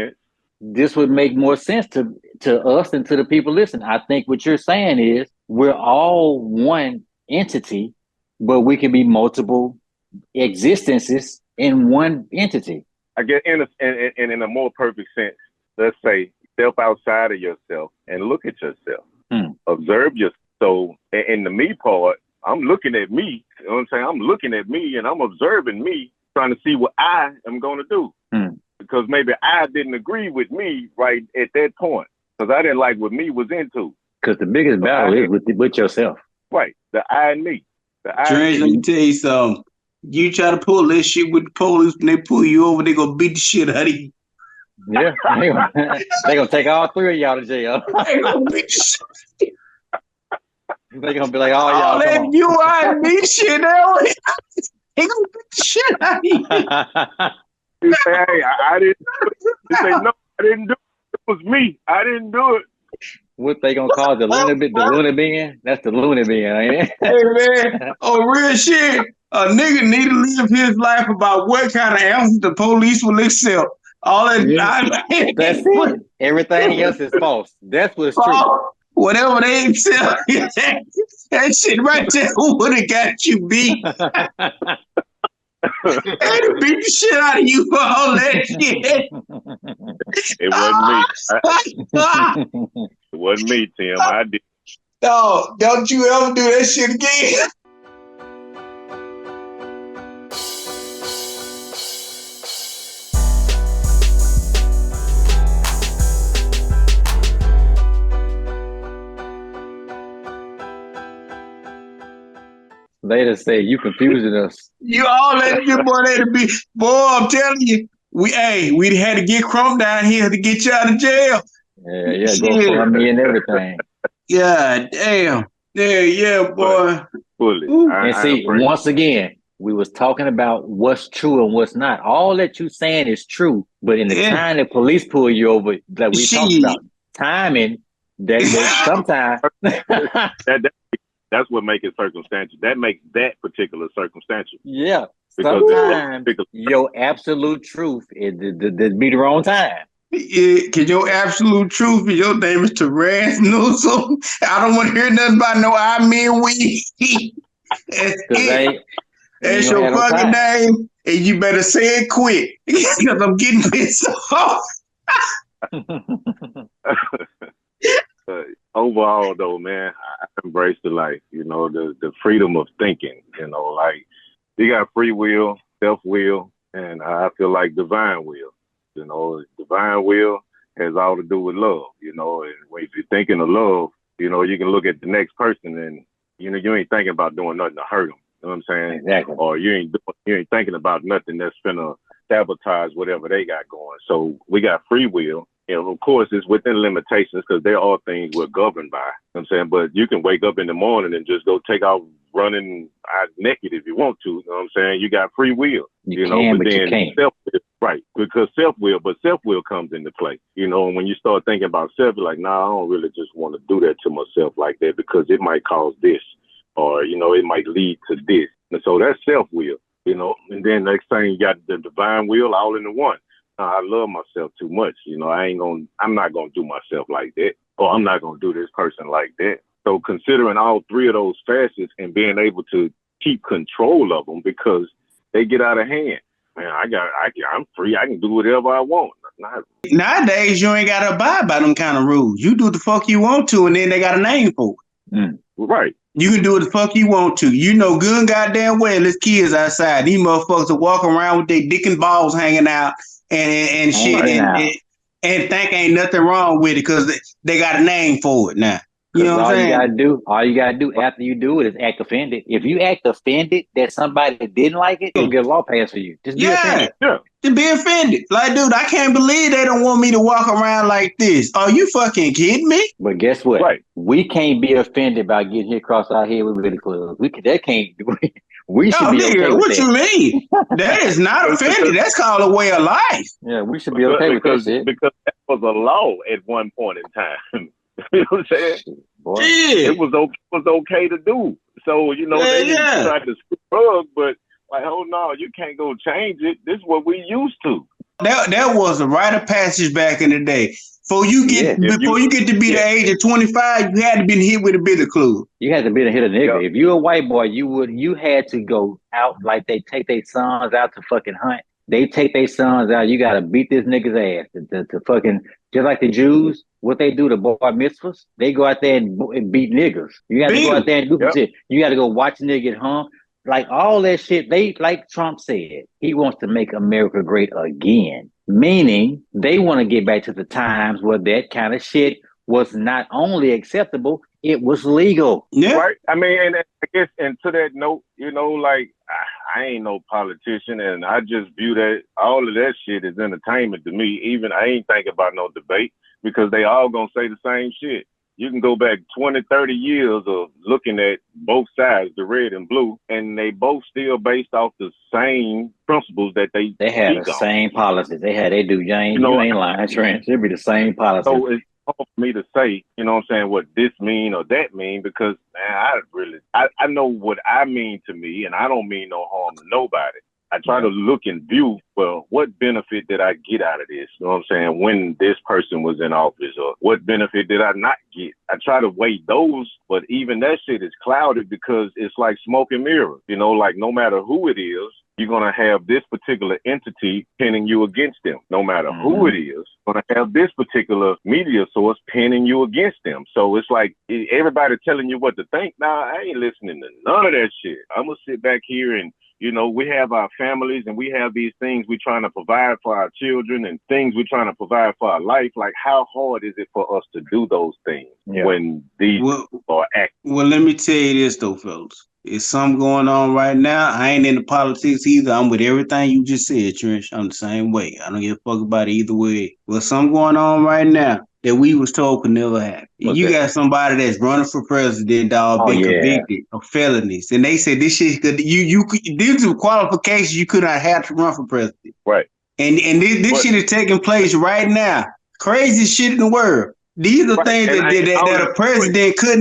this would make more sense to us and to the people listening. I think what you're saying is we're all one entity, but we can be multiple existences in one entity. I guess in a more perfect sense, let's say step outside of yourself and look at yourself. Observe yourself. So in the me part, I'm looking at me. You know what I'm saying? I'm looking at me and I'm observing me, trying to see what I am going to do. Because maybe I didn't agree with me right at that point. Because I didn't like what me was into. Because the biggest battle is with yourself. Right. The I and me. Dre, let me tell you something. You try to pull this shit with the police, when they pull you over, they gonna beat the shit out of you. Yeah, they gonna take all three of y'all to jail. They gonna beat the shit. They gonna be like, "Oh, y'all, that you I me shit now." They gonna beat the shit out of you. You say, "Hey, I didn't." You say, "No, I didn't do it. It was me. I didn't do it." What they gonna call the loony bin? That's the loony bin, ain't it? Hey man, oh real shit. A nigga need to live his life about what kind of answers the police will accept. All that. That's it. Everything else is false. That's what's true. Whatever they accept, that shit right there would have got you beat. They beat the shit out of you for all that shit. It wasn't me. It wasn't me, Tim. I did. No, don't you ever do that shit again. They just say you confusing us. You all let your boy there to be. Boy, I'm telling you, we had to get Crump down here to get you out of jail. Yeah, go for me and everything. Yeah, damn. Yeah, boy. Fully. And see, once again, we was talking about what's true and what's not. All that you saying is true, but in the time the police pull you over, like we talked about, timing, that sometimes that's what makes it circumstantial. That makes that particular circumstantial. Yeah. Because sometimes your absolute truth is be the wrong time. Yeah, cause your absolute truth is your name is Terrence Newsom. I don't want to hear nothing about no I mean we. That's your fucking name, and you better say it quick, because I'm getting pissed off. Overall, though, man, I embrace the life. You know, the freedom of thinking. You know, like you got free will, self will, and I feel like divine will. You know, divine will has all to do with love. You know, and if you're thinking of love, you know, you can look at the next person, and you know, you ain't thinking about doing nothing to hurt them. You know what I'm saying? Exactly. Or you ain't thinking about nothing that's gonna sabotage whatever they got going. So we got free will. And of course, it's within limitations because there are things we're governed by. You know what I'm saying? But you can wake up in the morning and just go take off running naked if you want to. You know what I'm saying? You got free will. You can, but then you can't. Self-will, right. Because self-will comes into play. You know, and when you start thinking about self, you're like, nah, I don't really just want to do that to myself like that because it might cause this. Or, you know, it might lead to this. And so that's self-will, you know. And then next thing you got the divine will all in the one. I love myself too much. You know, I'm not going to do myself like that. Or I'm not going to do this person like that. So considering all three of those facets and being able to keep control of them because they get out of hand. Man, I'm free. I can do whatever I want. Nowadays, you ain't got to abide by them kind of rules. You do the fuck you want to, and then they got a name for it. Right. You can do what the fuck you want to. You know good and goddamn well there's kids outside. These motherfuckers are walking around with their dick and balls hanging out and shit and think ain't nothing wrong with it because they got a name for it now. You know what I'm saying? All you gotta do after you do it is act offended. If you act offended that somebody didn't like it, you'll get a law passed for you. Just be offended. Yeah. To be offended. Like, dude, I can't believe they don't want me to walk around like this. Are you fucking kidding me? But guess what? Right. We can't be offended by getting hit across our head with billy clubs. We should be okay with what that. You mean? That is not offended. That's called a way of life. Yeah, we should be okay with that shit. Because that was a law at one point in time. You know what I'm saying? Boy. It was okay to do. So, you know, they didn't try to scrub, but like, oh no, you can't go change it. This is what we used to. That was a rite of passage back in the day. Before you get to be the age of 25, you had to be hit with a billy club. You had to be hit a nigga. Yeah. If you're a white boy, you had to go out like they take their sons out to fucking hunt. They take their sons out. You got to beat this nigga's ass to fucking, just like the Jews, what they do to bar mitzvahs, they go out there and beat niggas. You got to go out there and do some shit. You got to go watch a nigga get hung. Like all that shit, they, like Trump said, he wants to make America great again. Meaning they want to get back to the times where that kind of shit was not only acceptable, it was legal. Yeah. Right. I mean, and I guess, and to that note, you know, like I ain't no politician, and I just view that all of that shit is entertainment to me. Even I ain't thinking about no debate because they all gonna say the same shit. You can go back 20, 30 years of looking at both sides, the red and blue, and they both still based off the same principles that they had the same policies. They do. You ain't lying, Trent. It be the same policy. So it's hard for me to say, you know what I'm saying, what this mean or that mean, because man, I know what I mean to me, and I don't mean no harm to nobody. I try to look and view, well, what benefit did I get out of this? You know what I'm saying? When this person was in office, or what benefit did I not get? I try to weigh those, but even that shit is clouded because it's like smoke and mirrors. You know, like no matter who it is, you're going to have this particular entity pinning you against them. No matter who it is, you're going to have this particular media source pinning you against them. So it's like everybody telling you what to think. Nah, I ain't listening to none of that shit. I'm going to sit back here and, you know, we have our families and we have these things we're trying to provide for our children and things we're trying to provide for our life. Like, how hard is it for us to do those things when these are active? Well, let me tell you this, though, fellas. It's something going on right now. I ain't into politics either. I'm with everything you just said, Trench. I'm the same way. I don't give a fuck about it either way. But something going on right now that we was told could never happen. You got somebody that's running for president, dog, been convicted of felonies, and they said this shit could these are qualifications you could not have to run for president. Right. And this shit is taking place right now. Crazy shit in the world. These are things that a president could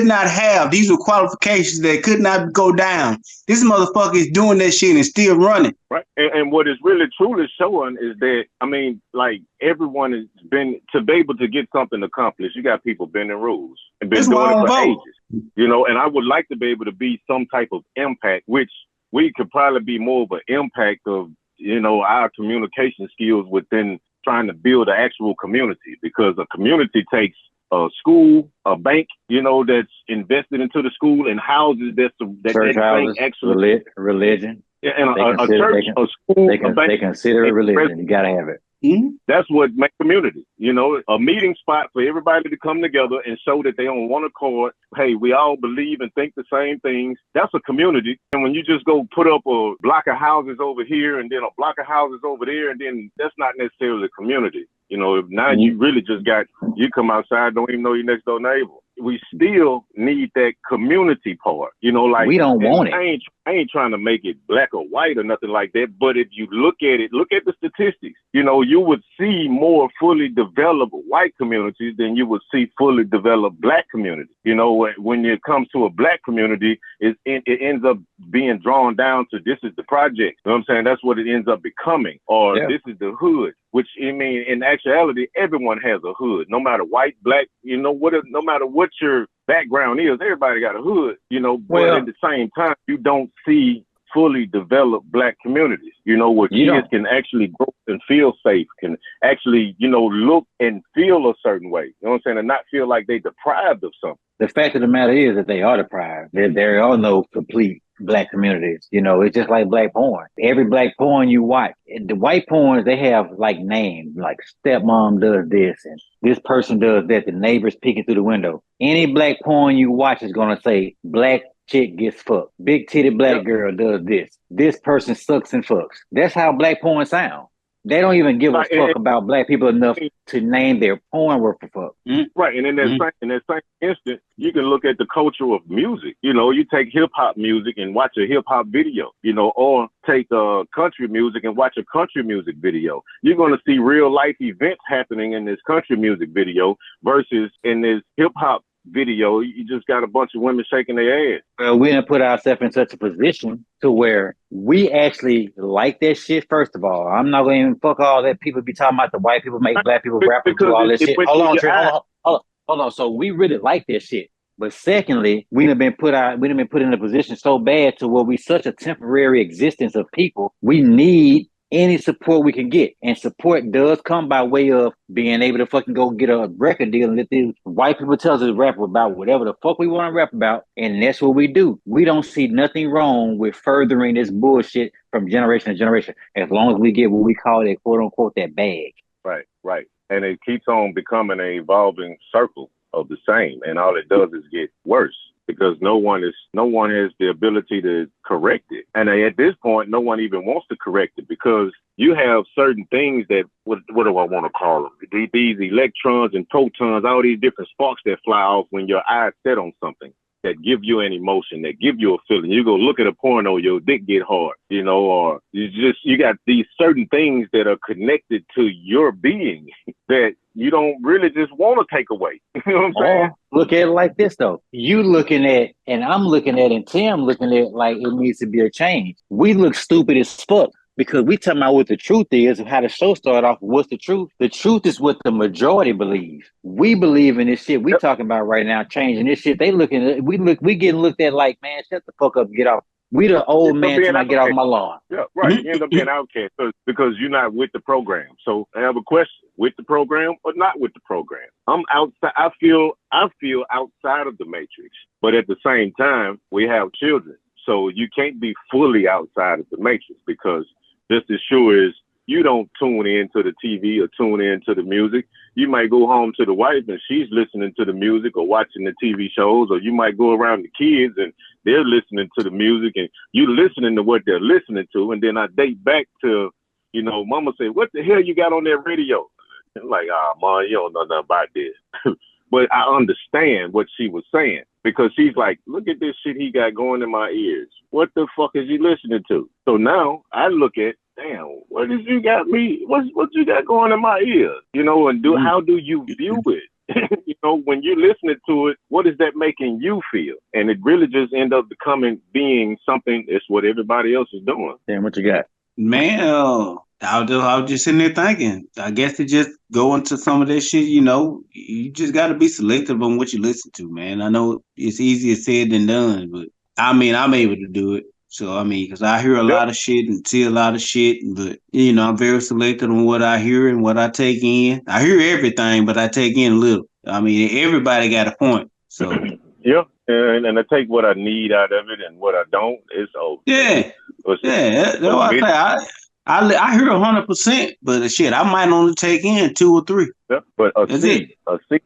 not have. These are qualifications that could not go down. This motherfucker is doing that shit and still running. Right. And what is really truly showing is that, I mean, like, everyone has been, to be able to get something accomplished, you got people bending rules and been doing it for ages. You know, and I would like to be able to be some type of impact, which we could probably be more of an impact of, you know, our communication skills within trying to build an actual community, because a community takes a school, a bank, you know, that's invested into the school, and houses that houses, actually religion. Yeah, and a church, a school, a bank. They consider it religion. You gotta have it. Mm-hmm. That's what makes community, you know, a meeting spot for everybody to come together and show that they on one accord. Hey, we all believe and think the same things. That's a community. And when you just go put up a block of houses over here and then a block of houses over there, and then that's not necessarily a community. You know, now you really just you come outside, don't even know your next door neighbor. We still need that community part, you know, like we don't want it. I ain't trying to make it black or white or nothing like that. But if you look at it, look at the statistics, you know, you would see more fully developed white communities than you would see fully developed black communities. You know, when it comes to a black community, it ends up being drawn down to this is the project. You know what I'm saying? That's what it ends up becoming. Or this is the hood, which, I mean, in actuality, everyone has a hood, no matter white, black, you know, no matter what your background is, everybody got a hood, you know, but at the same time, you don't see fully developed black communities, you know, where kids can actually grow and feel safe, can actually, you know, look and feel a certain way, you know what I'm saying, and not feel like they're deprived of something. The fact of the matter is that they are deprived. There are no complete black communities. You know, it's just like black porn. Every black porn you watch, the white porns, they have like names, like stepmom does this and this person does that. The neighbor's peeking through the window. Any black porn you watch is going to say black chick gets fucked. Big titty black girl does this. This person sucks and fucks. That's how black porn sound. They don't even give a fuck about black people enough to name their porn worth of fuck. Right, and in that same instant, you can look at the culture of music. You know, you take hip hop music and watch a hip hop video. You know, or take country music and watch a country music video. You're going to see real life events happening in this country music video versus in this hip hop video. You just got a bunch of women shaking their ass. Well, we didn't put ourselves in such a position to where we actually like that shit. First of all, I'm not going to even fuck all that people be talking about the white people make black people rap and do all this shit. Hold on. So we really like that shit. But secondly, we have been put in a position so bad to where we such a temporary existence of people. We need any support we can get. And support does come by way of being able to fucking go get a record deal and let these white people tell us to rap about whatever the fuck we want to rap about. And that's what we do. We don't see nothing wrong with furthering this bullshit from generation to generation, as long as we get what we call that quote unquote that bag. Right. And it keeps on becoming an evolving circle of the same. And all it does is get worse, because no one has the ability to correct it. And at this point, no one even wants to correct it, because you have certain things that, what do I want to call them? These electrons and protons, all these different sparks that fly off when your eyes set on something, that give you an emotion, that give you a feeling. You go look at a porno, your dick get hard, you know, or you got these certain things that are connected to your being that you don't really just want to take away. You know what I'm saying? Look at it like this, though. You looking at, and I'm looking at, and Tim looking at like it needs to be a change. We look stupid as fuck, because we talking about what the truth is and how the show started off. What's the truth? The truth is what the majority believe. We believe in this shit we talking about right now, changing this shit. They looking at, we getting looked at like, man, shut the fuck up and get off. We the old man till I get off my lawn. Yeah, right. You end up being outcast because you're not with the program. So I have a question: with the program or not with the program? I'm outside. I feel outside of the matrix, but at the same time, we have children, so you can't be fully outside of the matrix, because just as sure as you don't tune into the TV or tune into the music, you might go home to the wife and she's listening to the music or watching the TV shows, or you might go around the kids and they're listening to the music and you listening to what they're listening to. And then I date back to, you know, mama said, what the hell you got on that radio? And like, Mom, you don't know nothing about this. But I understand what she was saying because she's like, look at this shit he got going in my ears. What the fuck is he listening to? So now I look at, damn, what did you got me? What you got going in my ears? You know, and how do you view it? You know, when you're listening to it, what is that making you feel? And it really just end up being something that's what everybody else is doing. Damn, what you got? Man, I was just sitting there thinking, I guess to just go into some of that shit, you know, you just got to be selective on what you listen to, man. I know it's easier said than done, but I mean, I'm able to do it. So, I mean, because I hear a lot of shit and see a lot of shit, but, you know, I'm very selective on what I hear and what I take in. I hear everything, but I take in a little. I mean, everybody got a point, so. Yeah, and I take what I need out of it and what I don't, it's over. Yeah, that's what I say. I hear 100%, but shit, I might only take in 2 or 3. Yeah, but a seed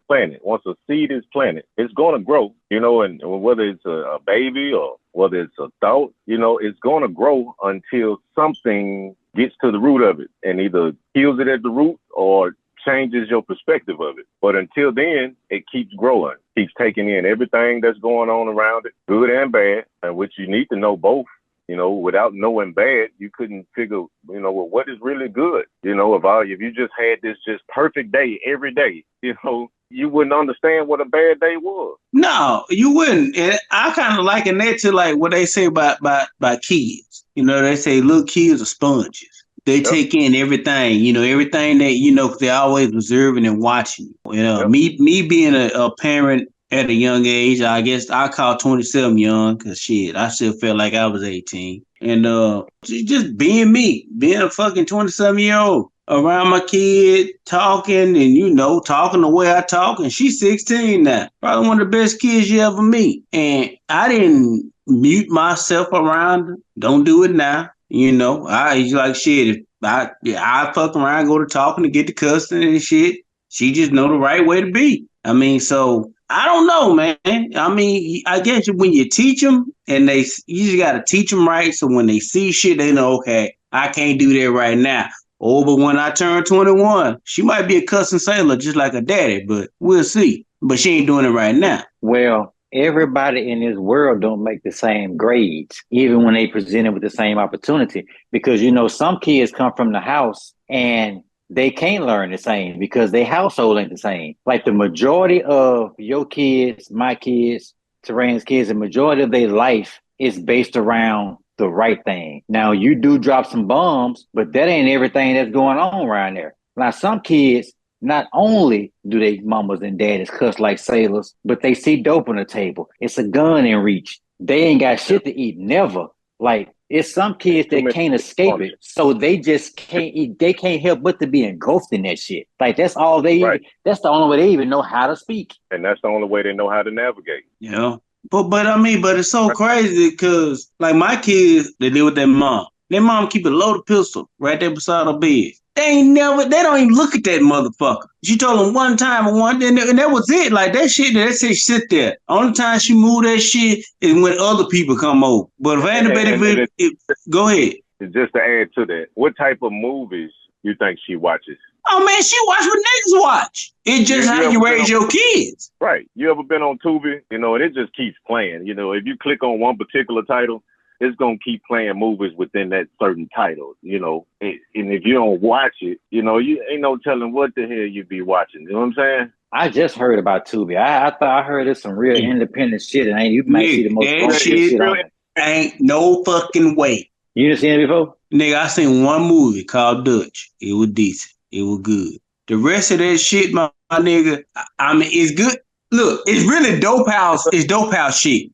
planted, once a seed is planted, it's going to grow, you know, and whether it's a baby or whether it's a thought, you know, it's going to grow until something gets to the root of it and either kills it at the root or changes your perspective of it. But until then, it keeps growing, keeps taking in everything that's going on around it, good and bad, and which you need to know both. You know, without knowing bad, you couldn't figure, you know, well, what is really good? You know, if you just had this just perfect day every day, you know, you wouldn't understand what a bad day was. No, you wouldn't. And I kind of liken that to like what they say about kids. You know, they say little kids are sponges. They take in everything, you know, everything that, you know, 'cause they're always observing and watching. You know, me being a parent at a young age, I guess I call 27 young because shit, I still felt like I was 18. And just being me, being a fucking 27-year-old around my kid, talking and, you know, talking the way I talk. And she's 16 now. Probably one of the best kids you ever meet. And I didn't mute myself around her. Don't do it now. You know, I like shit. If I fuck around, go to talking to get the cussing and shit. She just know the right way to be. I mean, so I don't know, man. I mean, I guess when you teach them and you just got to teach them right. So when they see shit, they know, okay, I can't do that right now. Oh, but when I turn 21, she might be a cussing sailor just like her daddy, but we'll see. But she ain't doing it right now. Well, everybody in this world don't make the same grades, even when they presented with the same opportunity. Because, you know, some kids come from the house and they can't learn the same because their household ain't the same. Like the majority of your kids, my kids, Terrain's kids, the majority of their life is based around the right thing. Now, you do drop some bombs, but that ain't everything that's going on around there. Now, some kids, not only do they mamas and daddies cuss like sailors, but they see dope on the table. It's a gun in reach. They ain't got shit to eat, never. Like, it's some kids that can't escape it, so they just can't eat. They can't help but to be engulfed in that shit. Like, that's all they that's the only way they even know how to speak. And that's the only way they know how to navigate. Yeah. But I mean, but it's so crazy because like my kids, they live with their mom. Their mom keep a loaded pistol right there beside her bed. They don't even look at that motherfucker. She told them one time and that was it. Like that shit sit there. Only time she moved that shit is when other people come over. But if anybody, go ahead. Just to add to that, what type of movies you think she watches? Oh man, she watch what niggas watch. It's just how you raise your kids. Right. You ever been on Tubi? You know, and it just keeps playing. You know, if you click on one particular title, it's going to keep playing movies within that certain title, you know. And if you don't watch it, you know, you ain't no telling what the hell you be watching. You know what I'm saying? I just heard about Tubi. I thought I heard it's some real independent shit, and you might see the most shit on it. Ain't no fucking way. You done seen it before? Nigga, I seen one movie called Dutch. It was decent. It was good. The rest of that shit, my nigga, I mean, it's good. Look, it's really dope house. It's dope house shit.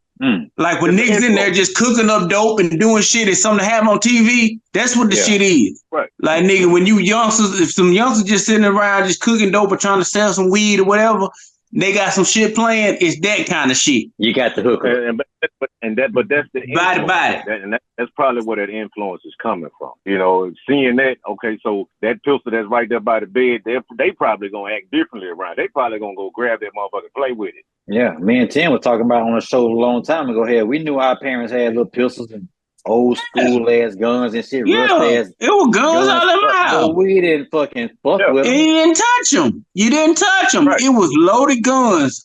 Like when niggas in there just cooking up dope and doing shit is something to have on TV, that's what the shit is. Right. Like nigga, when you youngsters, if some youngsters just sitting around just cooking dope or trying to sell some weed or whatever, they got some shit playing, it's that kind of shit. You got the hooker. But that's the influence. That's probably where that influence is coming from. You know, seeing that, okay, so that pistol that's right there by the bed, they probably gonna act differently around. They probably gonna go grab that motherfucker and play with it. Yeah, me and Tim were talking about on a show a long time ago. Here, we knew our parents had little pistols and old school ass guns and shit, rust Yeah, ass it was guns guns. all in my But house. we didn't fucking fuck Yeah. with And them. you didn't touch them. You didn't touch them. Right. It was loaded guns.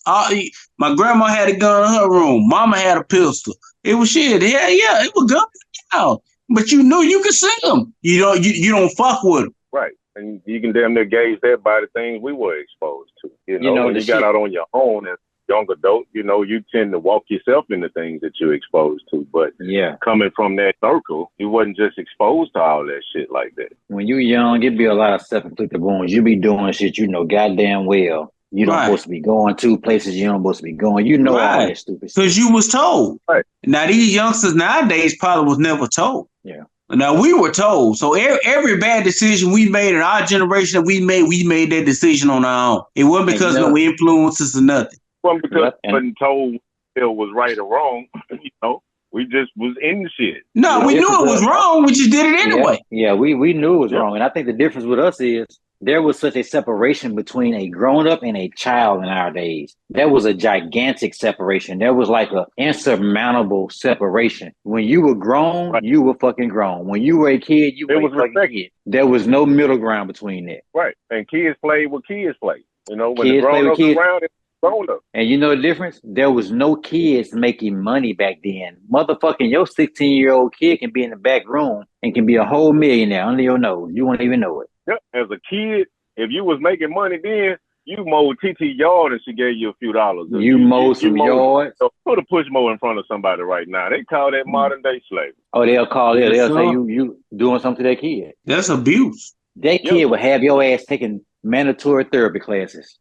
My grandma had a gun in her room. Mama had a pistol. It was shit. Yeah, it was guns out. But you knew you could see them. You don't fuck with them. Right. And you can damn near gauge that by the things we were exposed to. You know, when the you got shit. out on your own as a young adult, you know, you tend to walk yourself into things that you're exposed to. But Yeah, coming from that circle, you wasn't just exposed to all that shit like that. when you young, it be a lot of self-inflicted wounds. You be doing shit you know goddamn well you don't Right. supposed to be going to places you don't supposed to be going. You know all that stupid shit. Because you was told. Right. Now, these youngsters nowadays probably was never told. Yeah. Now, we were told. So every bad decision we made in our generation that we made that decision on our own. It wasn't because no influences or nothing. Well, because we wasn't told it was right or wrong. You know, we just was in the shit. No, we knew it was wrong. We just did it anyway. Yeah, we knew it was wrong. And I think the difference with us is there was such a separation between a grown-up and a child in our days. There was a gigantic separation. There was like an insurmountable separation. When you were grown, you were fucking grown. When you were a kid, you were a fucking kid. There was no middle ground between that. Right. And kids played what kids play. You know, when the grown-ups around, it's grown-up. And you know the difference? There was no kids making money back then. Motherfucking your 16-year-old kid can be in the back room and can be a whole millionaire under your nose. You won't even know it. Yep. As a kid, if you was making money then, you mowed TT yard and she gave you a few dollars. You mowed some yards. So put a push mower in front of somebody right now. They call that modern day slavery. Oh, they'll call it. They'll say you doing something to their kid. That's abuse. That kid would have your ass taking mandatory therapy classes.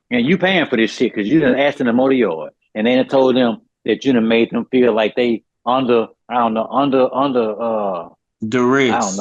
And you paying for this shit because you done asked them to mow the yard. And they done told them that you done made them feel like they under duress.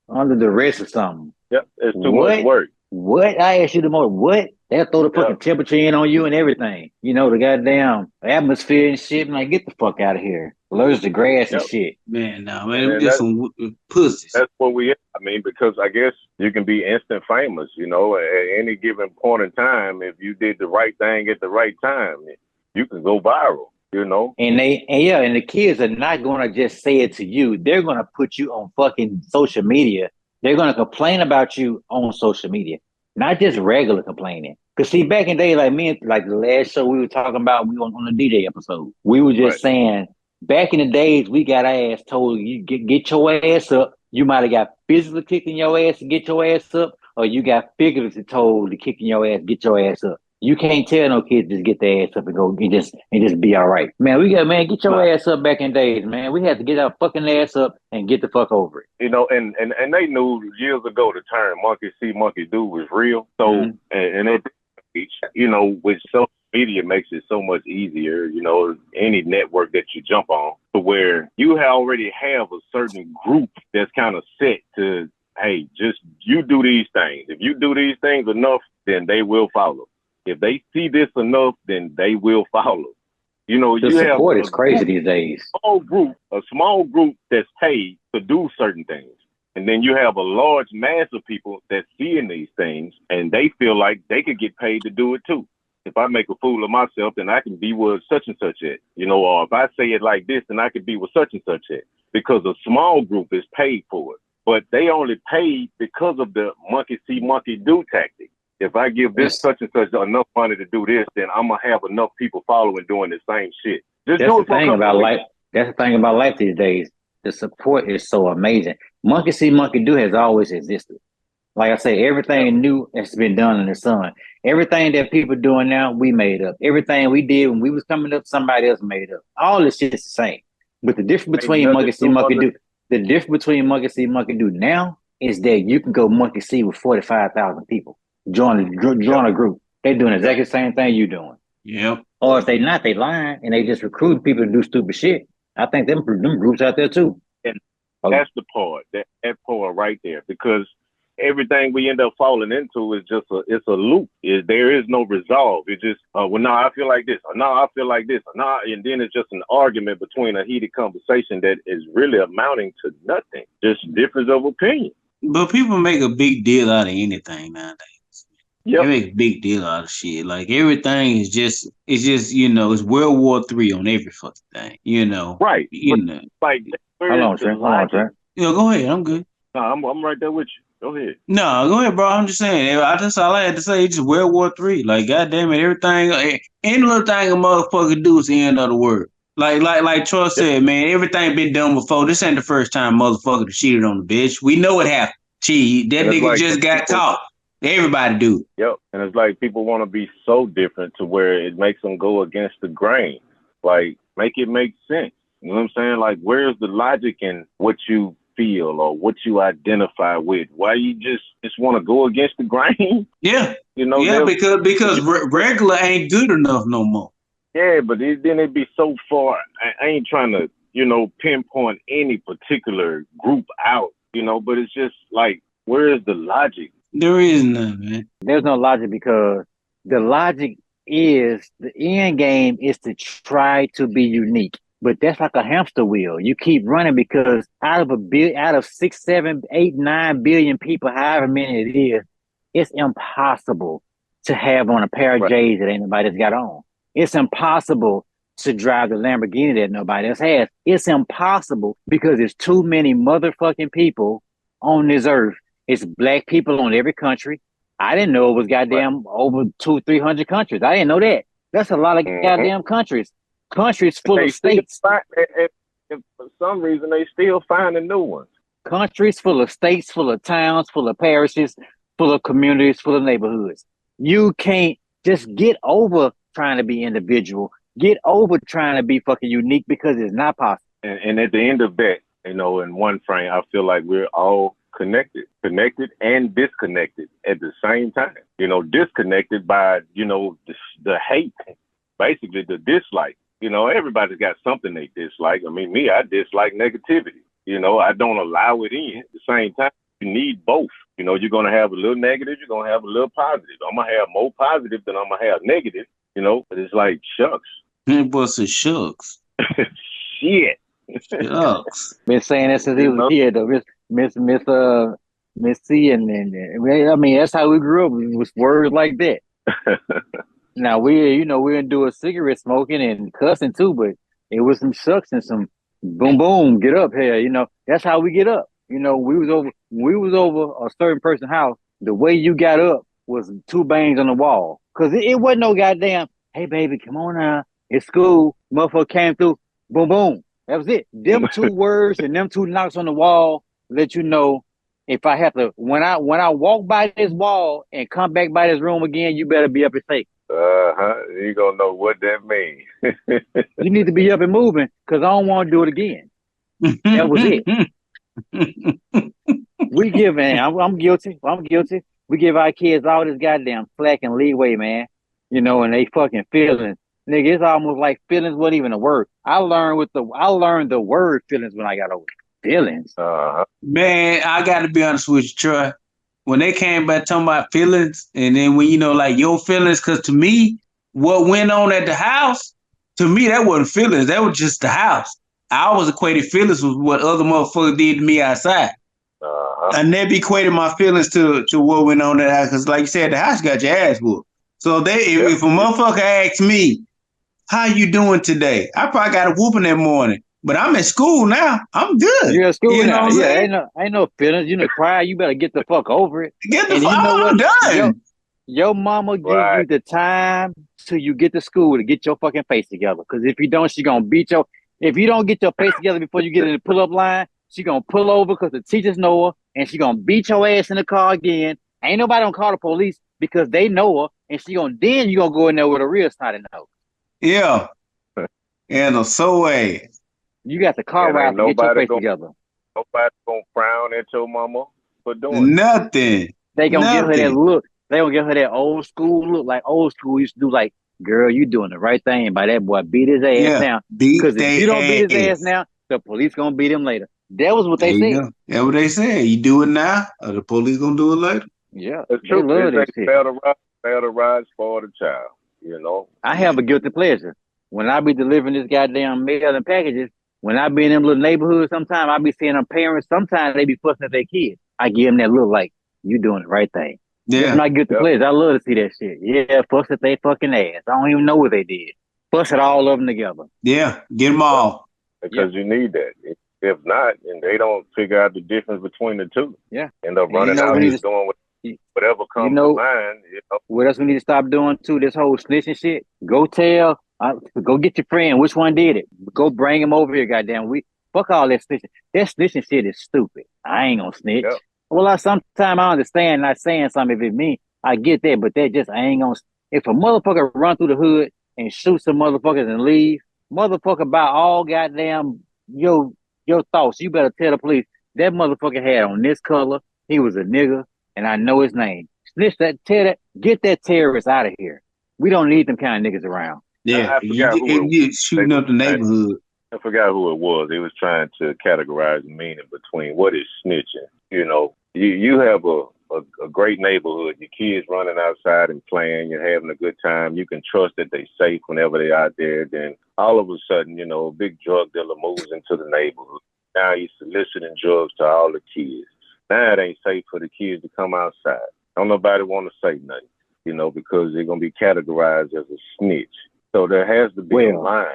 Under duress or something. Yep, it's too much work. What? I asked you to mow. What? They'll throw the fucking temperature in on you and everything. You know, the goddamn atmosphere and shit. Man, get the fuck out of here. Allergic to grass and shit. Man, no, man, just some pussies. That's what we, I mean, because I guess you can be instant famous, you know, at any given point in time. If you did the right thing at the right time, you can go viral. You know, and the kids are not going to just say it to you. They're going to put you on fucking social media. They're going to complain about you on social media, not just regular complaining. Because see, back in the day, like the last show we were talking about, we were on the DJ episode. We were just saying, back in the days, we got our ass told, you get your ass up. You might have got physically kicking your ass to get your ass up, or you got figuratively told to kicking your ass, get your ass up. You can't tell no kids just get their ass up and go and just be all right. Man, get your ass up back in days, man. We had to get our fucking ass up and get the fuck over it. You know, and they knew years ago the term monkey see, monkey do was real. So, and it, you know, with social media makes it so much easier, you know, any network that you jump on, to where you already have a certain group that's kind of set to, hey, just you do these things. If you do these things enough, then they will follow. If they see this enough, then they will follow. You know, the support is crazy these days. A small group that's paid to do certain things. And then you have a large mass of people that's seeing these things and they feel like they could get paid to do it too. If I make a fool of myself, then I can be with such and such at, you know, or if I say it like this, then I could be with such and such at, because a small group is paid for it. But they only paid because of the monkey see, monkey do tactic. If I give this such and such enough money to do this, then I'm gonna have enough people following doing the same shit. That's the thing about life. That's the thing about life these days. The support is so amazing. Monkey see, monkey do has always existed. Like I say, everything new has been done in the sun. Everything that people doing now, we made up. Everything we did when we was coming up, somebody else made up. All this shit is the same. But the difference between monkey see, monkey do, now is that you can go monkey see with 45,000 people. Join a group. They're doing exactly the same thing you doing. Yep. Or if they not, they lying and they just recruiting people to do stupid shit. I think them groups out there too. And that's the part, that part right there, because everything we end up falling into is just it's a loop. There is no resolve. It's just, well, no, I feel like this, or no, I feel like this, or no, and then it's just an argument between a heated conversation that is really amounting to nothing, just difference of opinion. But people make a big deal out of anything nowadays. They make a big deal out of shit. Like everything is just, it's World War III on every fucking thing. Right. Like, Hold where's on, the Trent. Hold on, logic? Trent. Go ahead. I'm good. No, I'm right there with you. Go ahead. No, go ahead, bro. I'm just saying. That's all I had to say. It's just World War III. Like, goddamn it, everything, any little thing a motherfucker do is the end of the world. Like Troy said, man, everything been done before. This ain't the first time motherfucker cheated on the bitch. We know it happened. Gee, that nigga like just got caught. Everybody do. Yep. And it's like people want to be so different to where it makes them go against the grain. Like, make it make sense. You know what I'm saying? Like, where's the logic in what you feel or what you identify with? Why you just want to go against the grain? Yeah. Yeah, because regular ain't good enough no more. Yeah, but then it'd be so far. I ain't trying to, pinpoint any particular group out, but it's just like, where is the logic? There is none, man. There's no logic because the logic is the end game is to try to be unique. But that's like a hamster wheel. You keep running because out of 6, 7, 8, 9 billion people, however many it is, it's impossible to have on a pair of J's that ain't nobody's got on. It's impossible to drive the Lamborghini that nobody else has. It's impossible because there's too many motherfucking people on this earth. It's black people on every country. I didn't know it was goddamn over 200-300 countries. I didn't know that. That's a lot of goddamn countries. Countries full of states. And for some reason, they still finding new ones. Countries full of states, full of towns, full of parishes, full of communities, full of neighborhoods. You can't just get over trying to be individual. Get over trying to be fucking unique because it's not possible. And at the end of that, in one frame, I feel like we're all connected and disconnected at the same time. Disconnected by, the hate, basically the dislike. Everybody's got something they dislike. I mean, me, I dislike negativity. I don't allow it in. At the same time, you need both. You're going to have a little negative. You're going to have a little positive. I'm going to have more positive than I'm going to have negative, but it's like, shucks. What's the shucks? Shit. Shucks. Been saying that since he was a kid, though. Miss C, and I mean, that's how we grew up, with words like that. Now we didn't do a cigarette smoking and cussing too, but it was some shucks and some boom boom, get up here. That's how we get up. We was over a certain person's house. The way you got up was 2 bangs on the wall, cause it wasn't no goddamn. Hey baby, come on now, it's school. Motherfucker came through, boom boom. That was it. Them 2 words and them 2 knocks on the wall let you know. If I have to, when I walk by this wall and come back by this room again, you better be up and safe. You gonna know what that means. You need to be up and moving because I don't want to do it again. That was it. We give, man. I'm guilty. We give our kids all this goddamn slack and leeway, man. And they fucking feelings. Nigga, it's almost like feelings wasn't even a word. I learned the word feelings when I got older. Feelings. Man, I got to be honest with you, Troy. When they came back talking about feelings, and then when like your feelings, because to me, what went on at the house, to me that wasn't feelings. That was just the house. I always equated feelings with what other motherfuckers did to me outside. I never equated my feelings to what went on at the house, because like you said, the house got your ass whooped. So if a motherfucker asked me, "How you doing today?" I probably got a whooping that morning. But I'm at school now. I'm good. You're at school now. Yeah, ain't no feelings. Cry. You better get the fuck over it. Get the fuck. I'm done. Your mama give you the time till you get to school to get your fucking face together. Because if you don't, she gonna beat your. If you don't get your face together before you get in the pull-up line, she gonna pull over because the teachers know her, and she gonna beat your ass in the car again. Ain't nobody gonna call the police because they know her, and then you gonna go in there with a real snotty nose. Yeah. And a so ass. You got the car ride to get your face together. Nobody's gonna frown at your mama for doing nothing. They gonna give her that look. They gonna give her that old school look, like old school used to do. Like, girl, you doing the right thing. And by that boy, beat his ass now. Because if you don't beat his ass now, the police gonna beat him later. That was what they said. That's what they said. You do it now, or the police gonna do it later. Yeah, the truth is they fail to rise for the child. I have a guilty pleasure when I be delivering this goddamn mail and packages. When I be in them little neighborhoods, sometimes I be seeing them parents. Sometimes they be fussing at their kids. I give them that look like, you doing the right thing. That's my guilty pleasure. I love to see that shit. Yeah, fuss at they fucking ass. I don't even know what they did. Fuss at all of them together. Yeah, get them all. Because you need that. If not, and they don't figure out the difference between the two. Yeah. End up running out and doing whatever comes to mind. What else we need to stop doing too? This whole snitching shit. Go go get your friend. Which one did it? Go bring him over here, goddamn. Fuck all that snitching. That snitching shit is stupid. I ain't gonna snitch. Yep. Well, sometimes I understand not saying something if it's me. I get that, but I ain't gonna. If a motherfucker run through the hood and shoot some motherfuckers and leave, motherfucker about all goddamn your thoughts. You better tell the police that motherfucker had on this color. He was a nigga, and I know his name. Snitch that, get that terrorist out of here. We don't need them kind of niggas around. Yeah, you shooting up the neighborhood. I forgot who it was. He was trying to categorize the meaning between what is snitching. You know, you have a great neighborhood. Your kids running outside and playing. You're having a good time. You can trust that they're safe whenever they're out there. Then all of a sudden, you know, a big drug dealer moves into the neighborhood. Now he's soliciting drugs to all the kids. Now it ain't safe for the kids to come outside. Don't nobody want to say nothing, you know, because they're going to be categorized as a snitch. So there has to be a line.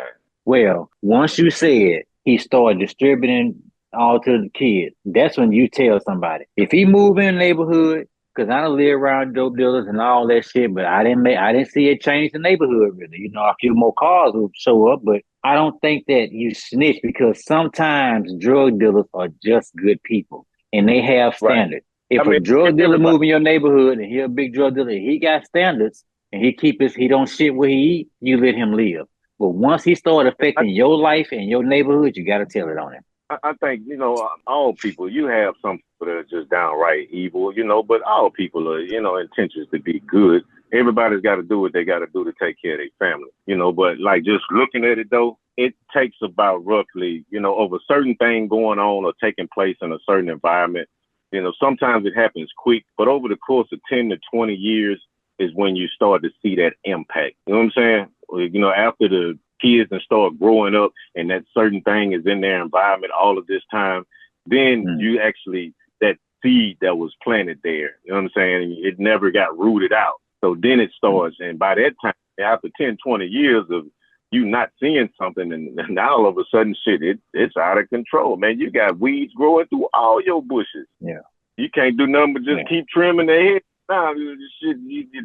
Well, once you said he started distributing all to the kids, that's when you tell somebody. If he move in the neighborhood, because I don't live around dope dealers and all that shit, but I didn't see it change the neighborhood really. You know, a few more cars would show up, but I don't think that you snitch because sometimes drug dealers are just good people and they have standards. If a drug dealer move in your neighborhood and he a big drug dealer, he got standards and he don't shit where he eat, you let him live. But once he started affecting your life and your neighborhood, you got to tell it on him. I think, you know, all people, you have some people that are just downright evil, you know, but all people are, you know, intentions to be good. Everybody's got to do what they got to do to take care of their family, you know, but like just looking at it though, it takes about roughly, you know, of a certain thing going on or taking place in a certain environment. You know, sometimes it happens quick, but over the course of 10 to 20 years is when you start to see that impact. You know what I'm saying? You know, after the kids and start growing up and that certain thing is in their environment all of this time, then you actually, that seed that was planted there, you know what I'm saying? It never got rooted out. So then it starts. And by that time, after 10, 20 years of you not seeing something and now all of a sudden shit, it's out of control, man. You got weeds growing through all your bushes. Yeah. You can't do nothing but just keep trimming their head. Nah, shit,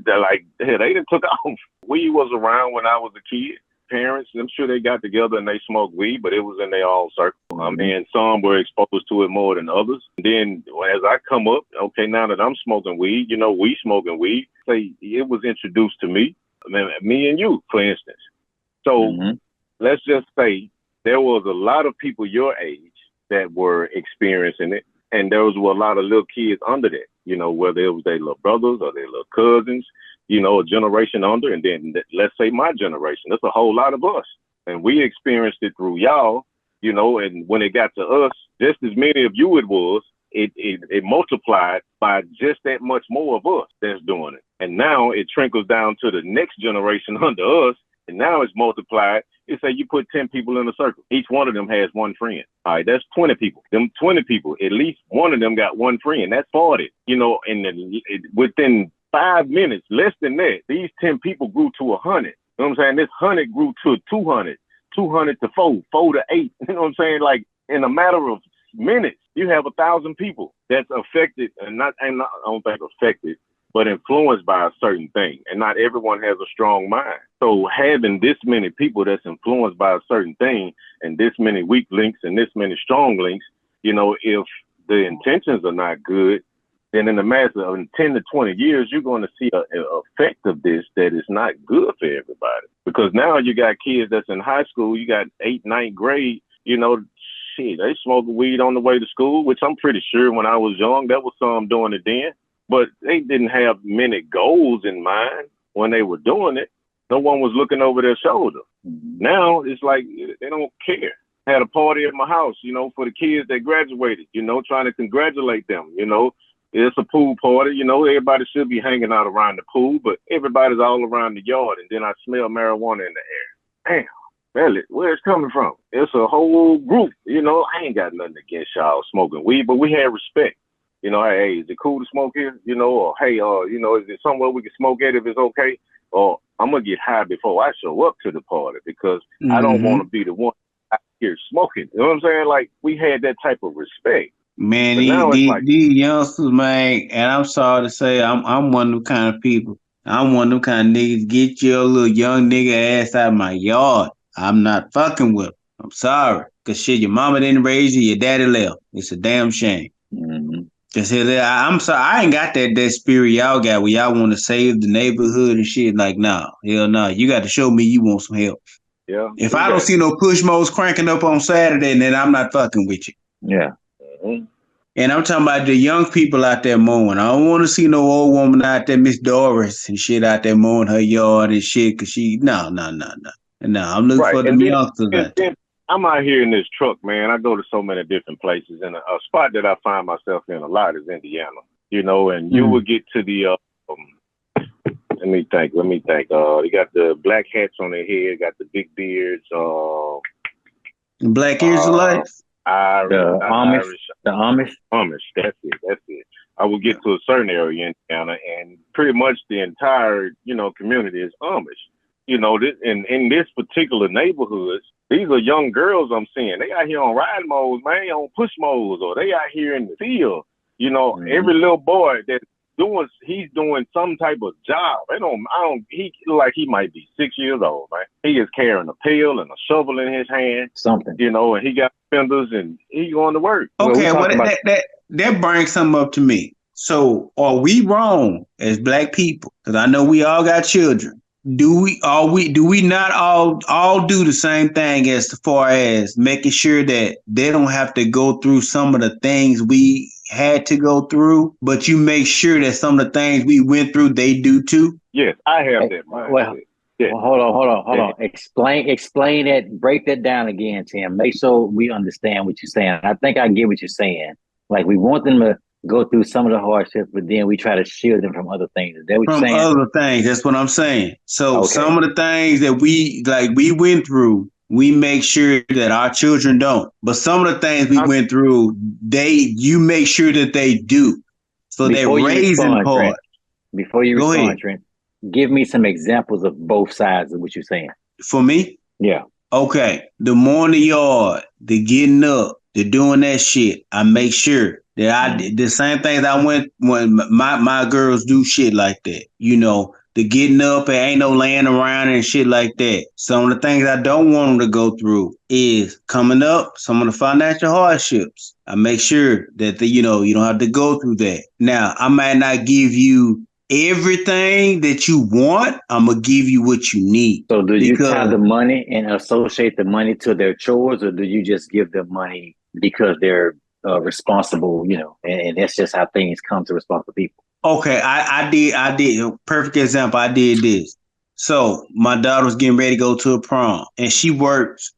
like, they done took off. Weed was around when I was a kid. Parents, I'm sure they got together and they smoked weed, but it was in their own circle. I mean, some were exposed to it more than others. Then as I come up, okay, now that I'm smoking weed, you know, we smoking weed, say it was introduced to me, I mean, me and you, for instance. So let's just say there was a lot of people your age that were experiencing it. And there was a lot of little kids under that, you know, whether it was their little brothers or their little cousins, you know, a generation under. And then let's say my generation, that's a whole lot of us. And we experienced it through y'all, you know, and when it got to us, just as many of you it was, it multiplied by just that much more of us that's doing it. And now it trickles down to the next generation under us. And now it's multiplied. It's say you put 10 people in a circle. Each one of them has one friend. All right, that's 20 people. Them 20 people, at least one of them got one friend. That's 40. You know, and within 5 minutes, less than that, these 10 people grew to 100. You know what I'm saying? This 100 grew to 200, 200 to 4 to 8. You know what I'm saying? Like in a matter of minutes, you have 1,000 people that's affected, and I don't think affected, but influenced by a certain thing. And not everyone has a strong mind. So having this many people that's influenced by a certain thing and this many weak links and this many strong links, you know, if the intentions are not good, then in the matter of 10 to 20 years, you're going to see an effect of this that is not good for everybody. Because now you got kids that's in high school, you got 8th, 9th grade, you know, shit, they smoking weed on the way to school, which I'm pretty sure when I was young, that was some doing it then. But they didn't have many goals in mind when they were doing it. No one was looking over their shoulder. Now it's like they don't care. I had a party at my house, you know, for the kids that graduated, you know, trying to congratulate them, you know. It's a pool party, you know, everybody should be hanging out around the pool, but everybody's all around the yard. And then I smell marijuana in the air. Damn, where it's coming from? It's a whole group, you know. I ain't got nothing against y'all smoking weed, but we had respect. You know, hey, is it cool to smoke here? You know, or hey, you know, is it somewhere we can smoke at if it's okay? Or I'm gonna get high before I show up to the party because I don't want to be the one out here smoking. You know what I'm saying? Like we had that type of respect. Man, But now it's like these youngsters, man, and I'm sorry to say, I'm one of them kind of people. I'm one of them kind of niggas. Get your little young nigga ass out of my yard. I'm not fucking with him. I'm sorry, cause shit, your mama didn't raise you, your daddy left. It's a damn shame. Mm-hmm. Cause I'm sorry, I ain't got that spirit y'all got where y'all want to save the neighborhood and shit. Like, nah, hell no. You got to show me you want some help. yeah. If I don't see no push modes cranking up on Saturday, then I'm not fucking with you. Yeah. Mm-hmm. And I'm talking about the young people out there mowing. I don't want to see no old woman out there, Miss Doris and shit out there mowing her yard and shit. Cause no. I'm looking Right. for them And youngsters out there. then I'm out here in this truck, man. I go to so many different places, and a spot that I find myself in a lot is Indiana. You know, and you will get to the let me think. They got the black hats on their head, got the big beards. Black Israelites. The Amish. That's it. I will get to a certain area in Indiana, and pretty much the entire, you know, community is Amish. You know, in this particular neighborhood, these are young girls I'm seeing. They out here on ride modes, man, on push modes, or they out here in the field. You know, every little boy he's doing some type of job. He like he might be 6 years old, man. He is carrying a pail and a shovel in his hand. Something. You know, and he got fenders and he going to work. Okay, that brings something up to me. So are we wrong as black people? Because I know we all got children. Do we not all do the same thing as far as making sure that they don't have to go through some of the things we had to go through, but you make sure that some of the things we went through they do too? Yes, I have that mindset. Well, hold on. Explain it. Break that down again, Tim. Make sure we understand what you're saying. I think I get what you're saying. Like we want them to go through some of the hardships, but then we try to shield them from other things. Is that what you're saying? From other things. That's what I'm saying. So some of the things that we went through, we make sure that our children don't. But some of the things we went through, you make sure that they do. So they're raising part. Before you respond, Trent, give me some examples of both sides of what you're saying. For me? Yeah. Okay. The mowing the yard, the getting up, the doing that shit. I make sure that I did the same things I went when my girls do shit like that. You know, the getting up and ain't no laying around and shit like that. Some of the things I don't want them to go through is coming up, some of the financial hardships. I make sure that you don't have to go through that. Now, I might not give you everything that you want. I'm gonna give you what you need. So do you tie the money and associate the money to their chores, or do you just give them money because they're responsible, and that's just how things come to responsible people? Okay, I did. Perfect example. I did this. So my daughter was getting ready to go to a prom, and she works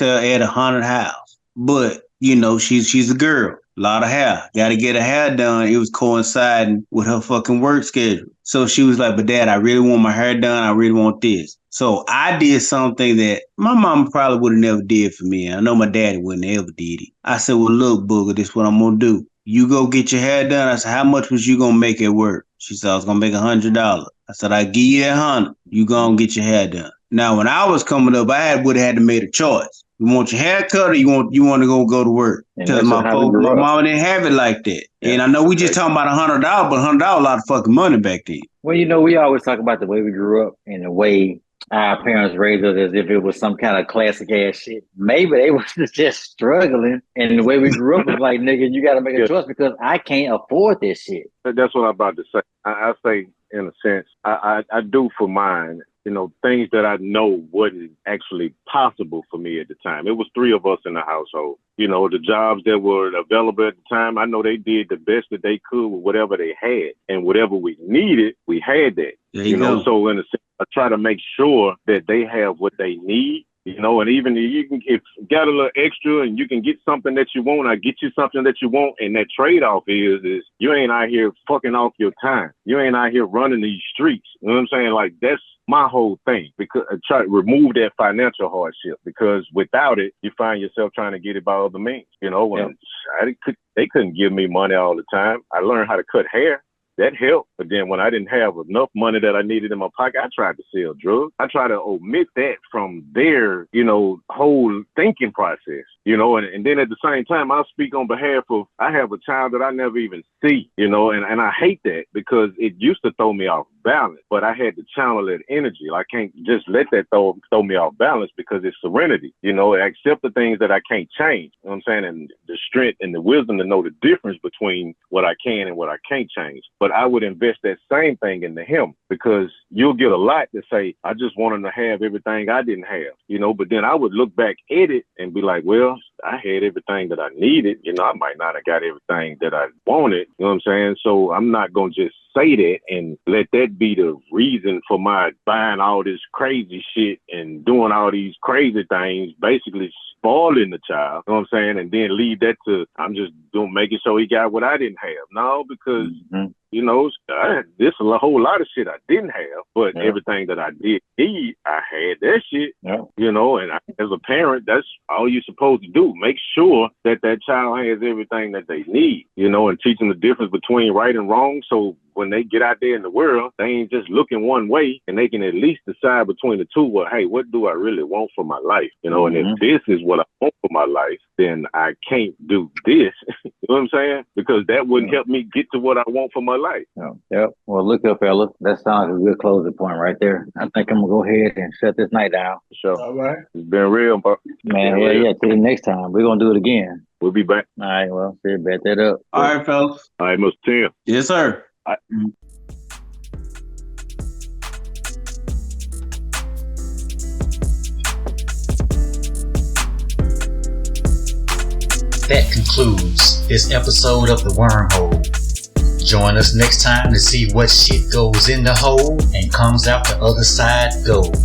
at a haunted house. But she's a girl. A lot of hair. Got to get her hair done. It was coinciding with her fucking work schedule. So she was like, but Dad, I really want my hair done. I really want this. So I did something that my mama probably would have never did for me. I know my daddy wouldn't have ever did it. I said, well, look, Booger, this is what I'm going to do. You go get your hair done. I said, how much was you going to make it work? She said, I was going to make $100. I said, I give you that $100. You go and get your hair done. Now, when I was coming up, I would have had to make a choice. You want your hair cut, or you want to go to work? Because my mama didn't have it like that. Yeah. And I know we just talking about $100, but $100 a lot of fucking money back then. Well, we always talk about the way we grew up and the way our parents raised us as if it was some kind of classic ass shit. Maybe they was just struggling, and the way we grew up was like, nigga, you got to make a choice because I can't afford this shit. That's what I'm about to say. I say, in a sense, I do for mine. Things that I know wasn't actually possible for me at the time. It was 3 of us in the household. The jobs that were available at the time, I know they did the best that they could with whatever they had. And whatever we needed, we had that. There you go. So in a sense, I try to make sure that they have what they need You know, and even if you can if got a little extra and you can get something that you want, I get you something that you want, and that trade-off is you ain't out here fucking off your time. You ain't out here running these streets. You know what I'm saying? Like, that's my whole thing, because try to remove that financial hardship, because without it, you find yourself trying to get it by other means. You know, when they couldn't give me money all the time. I learned how to cut hair. That helped. But then when I didn't have enough money that I needed in my pocket, I tried to sell drugs. I tried to omit that from their, you know, whole thinking process, you know, and then at the same time, I'll speak on behalf of, I have a child that I never even see, you know, and I hate that, because it used to throw me off balance, but I had to channel that energy. I can't just let that throw me off balance, because it's serenity, you know, I accept the things that I can't change, you know what I'm saying, and the strength and the wisdom to know the difference between what I can and what I can't change. But I would invest that same thing into him, because you'll get a lot to say, I just want him to have everything I didn't have, you know, but then I would look back at it and be like, well, I had everything that I needed. You know, I might not have got everything that I wanted, you know what I'm saying? So I'm not going to just say that and let that be the reason for my buying all this crazy shit and doing all these crazy things, basically spoiling the child, you know what I'm saying? And then leave that to, I'm just making sure he got what I didn't have. No, because you know, there's a whole lot of shit I didn't have, but everything that I did need, I had that shit, you know, and as a parent, that's all you're supposed to do. Make sure that that child has everything that they need, you know, and teach them the difference between right and wrong. So when they get out there in the world, they ain't just looking one way, and they can at least decide between the two. Well, hey, what do I really want for my life? You know, and if this is what I want for my life, then I can't do this. You know what I'm saying? Because that wouldn't help me get to what I want for my life. Yep. Well, look up, fellas. That sounds a good closing point right there. I think I'm gonna go ahead and shut this night down. Sure. All right. It's been real, bro. Man, yeah. Till the next time. We're gonna do it again. We'll be back. All right. Well, bet that up. All right, fellas. All right, Mr. Tim. Yes, sir. That concludes this episode of the Wormhole. Join us next time to see what shit goes in the hole and comes out the other side gold.